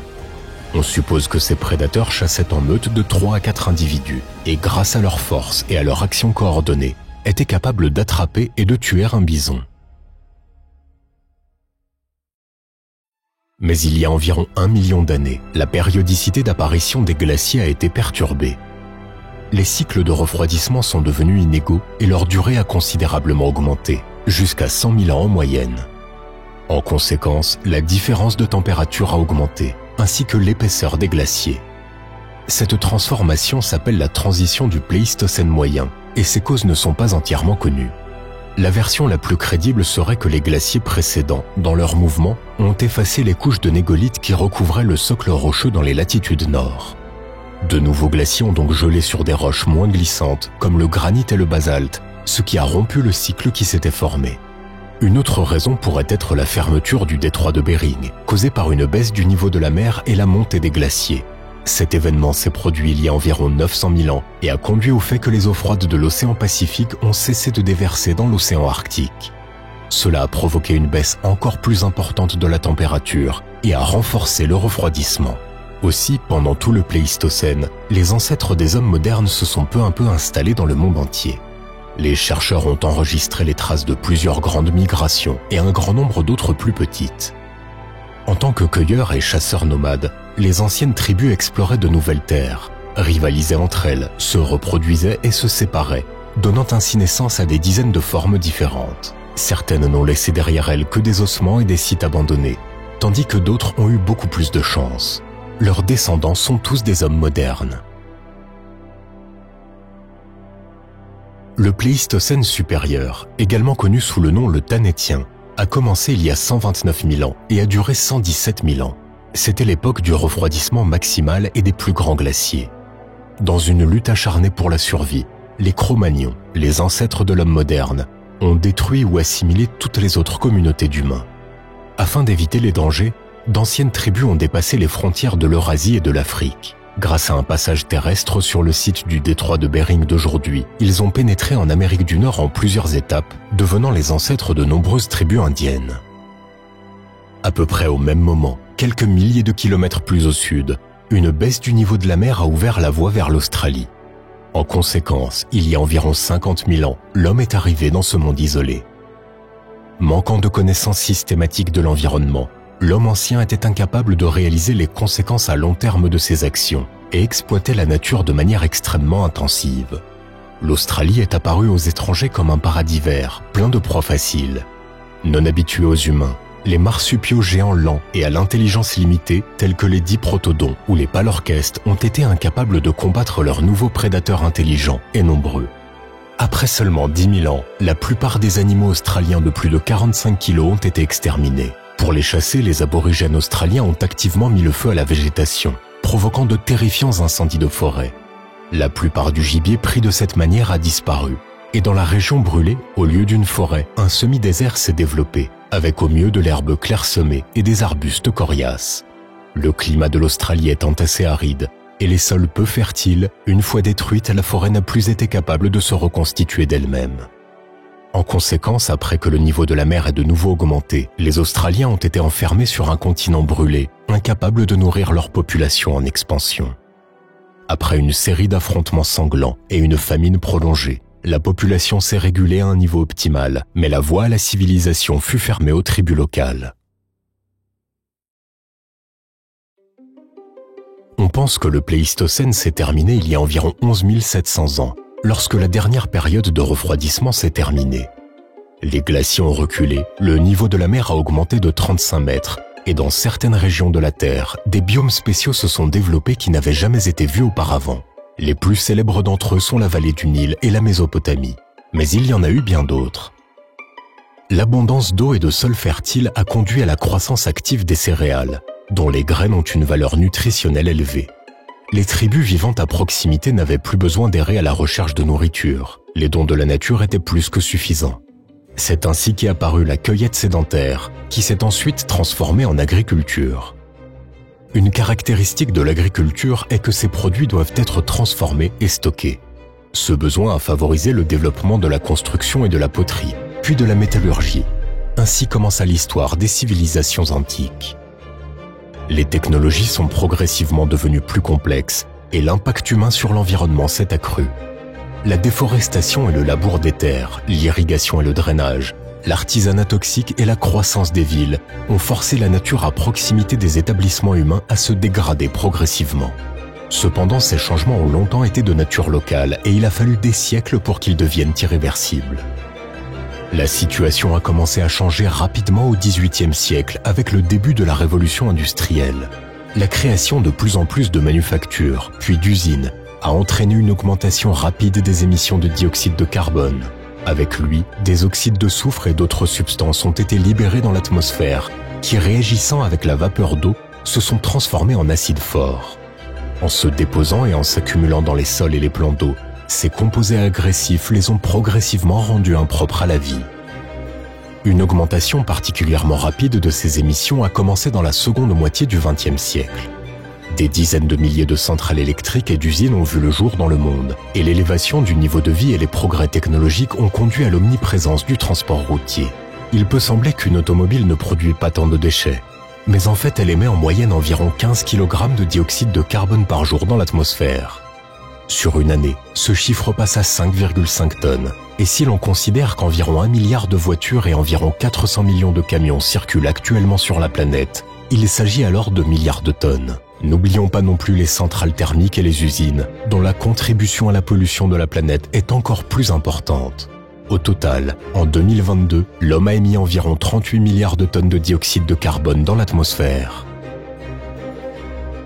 On suppose que ces prédateurs chassaient en meute de 3 à 4 individus, et grâce à leur force et à leur action coordonnée, étaient capables d'attraper et de tuer un bison. Mais il y a environ 1 million d'années, la périodicité d'apparition des glaciers a été perturbée. Les cycles de refroidissement sont devenus inégaux et leur durée a considérablement augmenté, jusqu'à 100 000 ans en moyenne. En conséquence, la différence de température a augmenté, ainsi que l'épaisseur des glaciers. Cette transformation s'appelle la transition du Pléistocène moyen, et ses causes ne sont pas entièrement connues. La version la plus crédible serait que les glaciers précédents, dans leur mouvement, ont effacé les couches de négolithes qui recouvraient le socle rocheux dans les latitudes nord. De nouveaux glaciers ont donc gelé sur des roches moins glissantes, comme le granit et le basalte, ce qui a rompu le cycle qui s'était formé. Une autre raison pourrait être la fermeture du détroit de Bering, causée par une baisse du niveau de la mer et la montée des glaciers. Cet événement s'est produit il y a environ 900 000 ans et a conduit au fait que les eaux froides de l'océan Pacifique ont cessé de déverser dans l'océan Arctique. Cela a provoqué une baisse encore plus importante de la température et a renforcé le refroidissement. Aussi, pendant tout le Pléistocène, les ancêtres des hommes modernes se sont peu à peu installés dans le monde entier. Les chercheurs ont enregistré les traces de plusieurs grandes migrations et un grand nombre d'autres plus petites. En tant que cueilleurs et chasseurs nomades, les anciennes tribus exploraient de nouvelles terres, rivalisaient entre elles, se reproduisaient et se séparaient, donnant ainsi naissance à des dizaines de formes différentes. Certaines n'ont laissé derrière elles que des ossements et des sites abandonnés, tandis que d'autres ont eu beaucoup plus de chance. Leurs descendants sont tous des hommes modernes. Le Pléistocène supérieur, également connu sous le nom le Thanétien, a commencé il y a 129 000 ans et a duré 117 000 ans. C'était l'époque du refroidissement maximal et des plus grands glaciers. Dans une lutte acharnée pour la survie, les Cro-Magnons, les ancêtres de l'homme moderne, ont détruit ou assimilé toutes les autres communautés d'humains. Afin d'éviter les dangers, d'anciennes tribus ont dépassé les frontières de l'Eurasie et de l'Afrique. Grâce à un passage terrestre sur le site du détroit de Bering d'aujourd'hui, ils ont pénétré en Amérique du Nord en plusieurs étapes, devenant les ancêtres de nombreuses tribus indiennes. À peu près au même moment, quelques milliers de kilomètres plus au sud, une baisse du niveau de la mer a ouvert la voie vers l'Australie. En conséquence, il y a environ 50 000 ans, l'homme est arrivé dans ce monde isolé. Manquant de connaissances systématiques de l'environnement, l'homme ancien était incapable de réaliser les conséquences à long terme de ses actions et exploitait la nature de manière extrêmement intensive. L'Australie est apparue aux étrangers comme un paradis vert, plein de proies faciles. Non habitués aux humains, les marsupiaux géants lents et à l'intelligence limitée, tels que les diprotodons ou les palorchestes, ont été incapables de combattre leurs nouveaux prédateurs intelligents et nombreux. Après seulement 10 000 ans, la plupart des animaux australiens de plus de 45 kg ont été exterminés. Pour les chasser, les aborigènes australiens ont activement mis le feu à la végétation, provoquant de terrifiants incendies de forêt. La plupart du gibier pris de cette manière a disparu, et dans la région brûlée, au lieu d'une forêt, un semi-désert s'est développé, avec au mieux de l'herbe clairsemée et des arbustes coriaces. Le climat de l'Australie étant assez aride, et les sols peu fertiles, une fois détruite, la forêt n'a plus été capable de se reconstituer d'elle-même. En conséquence, après que le niveau de la mer ait de nouveau augmenté, les Australiens ont été enfermés sur un continent brûlé, incapables de nourrir leur population en expansion. Après une série d'affrontements sanglants et une famine prolongée, la population s'est régulée à un niveau optimal, mais la voie à la civilisation fut fermée aux tribus locales. On pense que le Pléistocène s'est terminé il y a environ 11 700 ans, lorsque la dernière période de refroidissement s'est terminée. Les glaciers ont reculé, le niveau de la mer a augmenté de 35 mètres, et dans certaines régions de la Terre, des biomes spéciaux se sont développés qui n'avaient jamais été vus auparavant. Les plus célèbres d'entre eux sont la vallée du Nil et la Mésopotamie, mais il y en a eu bien d'autres. L'abondance d'eau et de sols fertiles a conduit à la croissance active des céréales, dont les graines ont une valeur nutritionnelle élevée. Les tribus vivant à proximité n'avaient plus besoin d'errer à la recherche de nourriture. Les dons de la nature étaient plus que suffisants. C'est ainsi qu'est apparue la cueillette sédentaire, qui s'est ensuite transformée en agriculture. Une caractéristique de l'agriculture est que ces produits doivent être transformés et stockés. Ce besoin a favorisé le développement de la construction et de la poterie, puis de la métallurgie. Ainsi commença l'histoire des civilisations antiques. Les technologies sont progressivement devenues plus complexes et l'impact humain sur l'environnement s'est accru. La déforestation et le labour des terres, l'irrigation et le drainage, l'artisanat toxique et la croissance des villes ont forcé la nature à proximité des établissements humains à se dégrader progressivement. Cependant, ces changements ont longtemps été de nature locale et il a fallu des siècles pour qu'ils deviennent irréversibles. La situation a commencé à changer rapidement au XVIIIe siècle avec le début de la révolution industrielle. La création de plus en plus de manufactures, puis d'usines, a entraîné une augmentation rapide des émissions de dioxyde de carbone. Avec lui, des oxydes de soufre et d'autres substances ont été libérés dans l'atmosphère, qui réagissant avec la vapeur d'eau, se sont transformés en acide fort. En se déposant et en s'accumulant dans les sols et les plans d'eau, ces composés agressifs les ont progressivement rendus impropres à la vie. Une augmentation particulièrement rapide de ces émissions a commencé dans la seconde moitié du XXe siècle. Des dizaines de milliers de centrales électriques et d'usines ont vu le jour dans le monde, et l'élévation du niveau de vie et les progrès technologiques ont conduit à l'omniprésence du transport routier. Il peut sembler qu'une automobile ne produit pas tant de déchets, mais en fait elle émet en moyenne environ 15 kg de dioxyde de carbone par jour dans l'atmosphère. Sur une année, ce chiffre passe à 5,5 tonnes, et si l'on considère qu'environ 1 milliard de voitures et environ 400 millions de camions circulent actuellement sur la planète, il s'agit alors de milliards de tonnes. N'oublions pas non plus les centrales thermiques et les usines, dont la contribution à la pollution de la planète est encore plus importante. Au total, en 2022, l'homme a émis environ 38 milliards de tonnes de dioxyde de carbone dans l'atmosphère.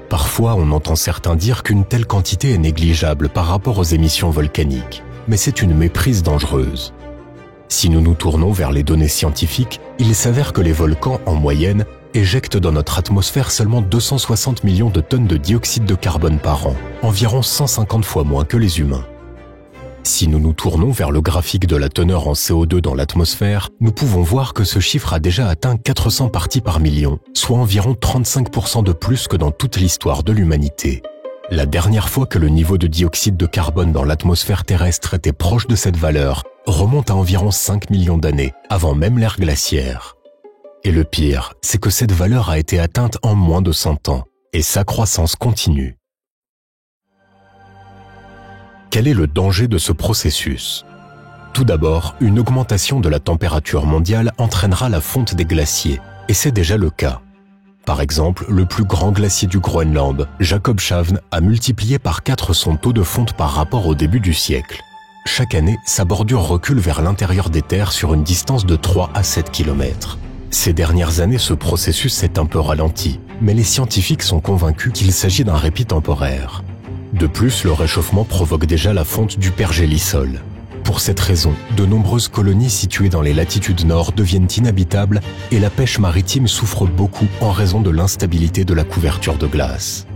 Parfois, on entend certains dire qu'une telle quantité est négligeable par rapport aux émissions volcaniques, mais c'est une méprise dangereuse. Si nous nous tournons vers les données scientifiques, il s'avère que les volcans, en moyenne, éjectent dans notre atmosphère seulement 260 millions de tonnes de dioxyde de carbone par an, environ 150 fois moins que les humains. Si nous nous tournons vers le graphique de la teneur en CO2 dans l'atmosphère, nous pouvons voir que ce chiffre a déjà atteint 400 parties par million, soit environ 35% de plus que dans toute l'histoire de l'humanité. La dernière fois que le niveau de dioxyde de carbone dans l'atmosphère terrestre était proche de cette valeur remonte à environ 5 millions d'années, avant même l'ère glaciaire. Et le pire, c'est que cette valeur a été atteinte en moins de 100 ans, et sa croissance continue. Quel est le danger de ce processus? Tout d'abord, une augmentation de la température mondiale entraînera la fonte des glaciers, et c'est déjà le cas. Par exemple, le plus grand glacier du Groenland, Jakobshavn, a multiplié par 4 son taux de fonte par rapport au début du siècle. Chaque année, sa bordure recule vers l'intérieur des terres sur une distance de 3 à 7 km. Ces dernières années, ce processus s'est un peu ralenti, mais les scientifiques sont convaincus qu'il s'agit d'un répit temporaire. De plus, le réchauffement provoque déjà la fonte du pergélisol. Pour cette raison, de nombreuses colonies situées dans les latitudes nord deviennent inhabitables et la pêche maritime souffre beaucoup en raison de l'instabilité de la couverture de glace.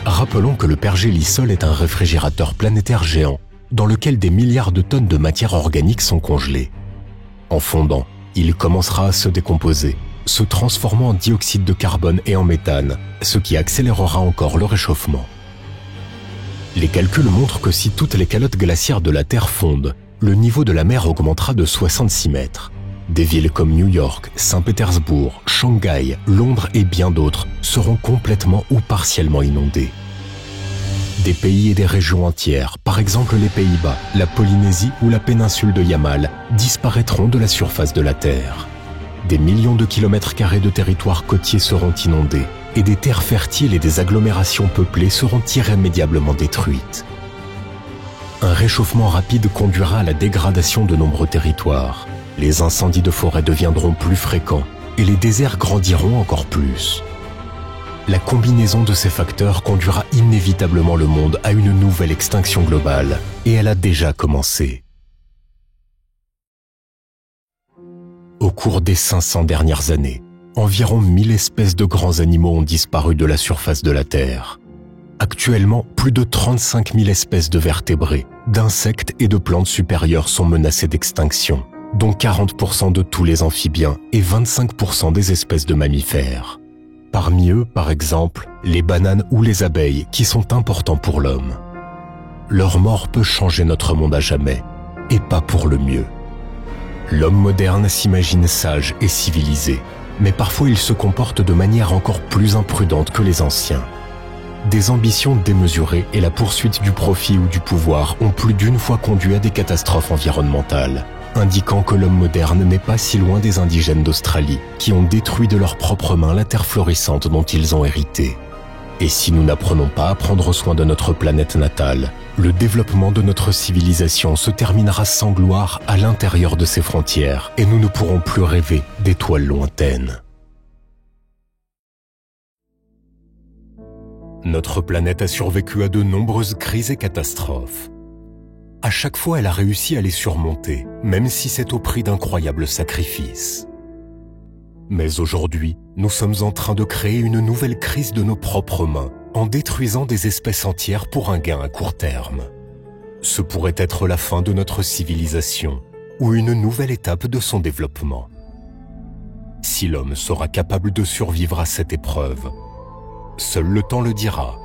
Rappelons que le pergélisol est un réfrigérateur planétaire géant dans lequel des milliards de tonnes de matière organique sont congelées. En fondant, il commencera à se décomposer, se transformant en dioxyde de carbone et en méthane, ce qui accélérera encore le réchauffement. Les calculs montrent que si toutes les calottes glaciaires de la Terre fondent, le niveau de la mer augmentera de 66 mètres. Des villes comme New York, Saint-Pétersbourg, Shanghai, Londres et bien d'autres seront complètement ou partiellement inondées. Des pays et des régions entières, par exemple les Pays-Bas, la Polynésie ou la péninsule de Yamal, disparaîtront de la surface de la Terre. Des millions de kilomètres carrés de territoires côtiers seront inondés, et des terres fertiles et des agglomérations peuplées seront irrémédiablement détruites. Un réchauffement rapide conduira à la dégradation de nombreux territoires. Les incendies de forêt deviendront plus fréquents et les déserts grandiront encore plus. La combinaison de ces facteurs conduira inévitablement le monde à une nouvelle extinction globale, et elle a déjà commencé. Au cours des 500 dernières années, environ 1000 espèces de grands animaux ont disparu de la surface de la Terre. Actuellement, plus de 35 000 espèces de vertébrés, d'insectes et de plantes supérieures sont menacées d'extinction, dont 40% de tous les amphibiens et 25% des espèces de mammifères. Parmi eux, par exemple, les bananes ou les abeilles qui sont importants pour l'homme. Leur mort peut changer notre monde à jamais, et pas pour le mieux. L'homme moderne s'imagine sage et civilisé, mais parfois il se comporte de manière encore plus imprudente que les anciens. Des ambitions démesurées et la poursuite du profit ou du pouvoir ont plus d'une fois conduit à des catastrophes environnementales, indiquant que l'homme moderne n'est pas si loin des indigènes d'Australie, qui ont détruit de leurs propres mains la terre florissante dont ils ont hérité. Et si nous n'apprenons pas à prendre soin de notre planète natale, le développement de notre civilisation se terminera sans gloire à l'intérieur de ses frontières et nous ne pourrons plus rêver d'étoiles lointaines. Notre planète a survécu à de nombreuses crises et catastrophes. À chaque fois, elle a réussi à les surmonter, même si c'est au prix d'incroyables sacrifices. Mais aujourd'hui, nous sommes en train de créer une nouvelle crise de nos propres mains, en détruisant des espèces entières pour un gain à court terme. Ce pourrait être la fin de notre civilisation, ou une nouvelle étape de son développement. Si l'homme sera capable de survivre à cette épreuve, seul le temps le dira.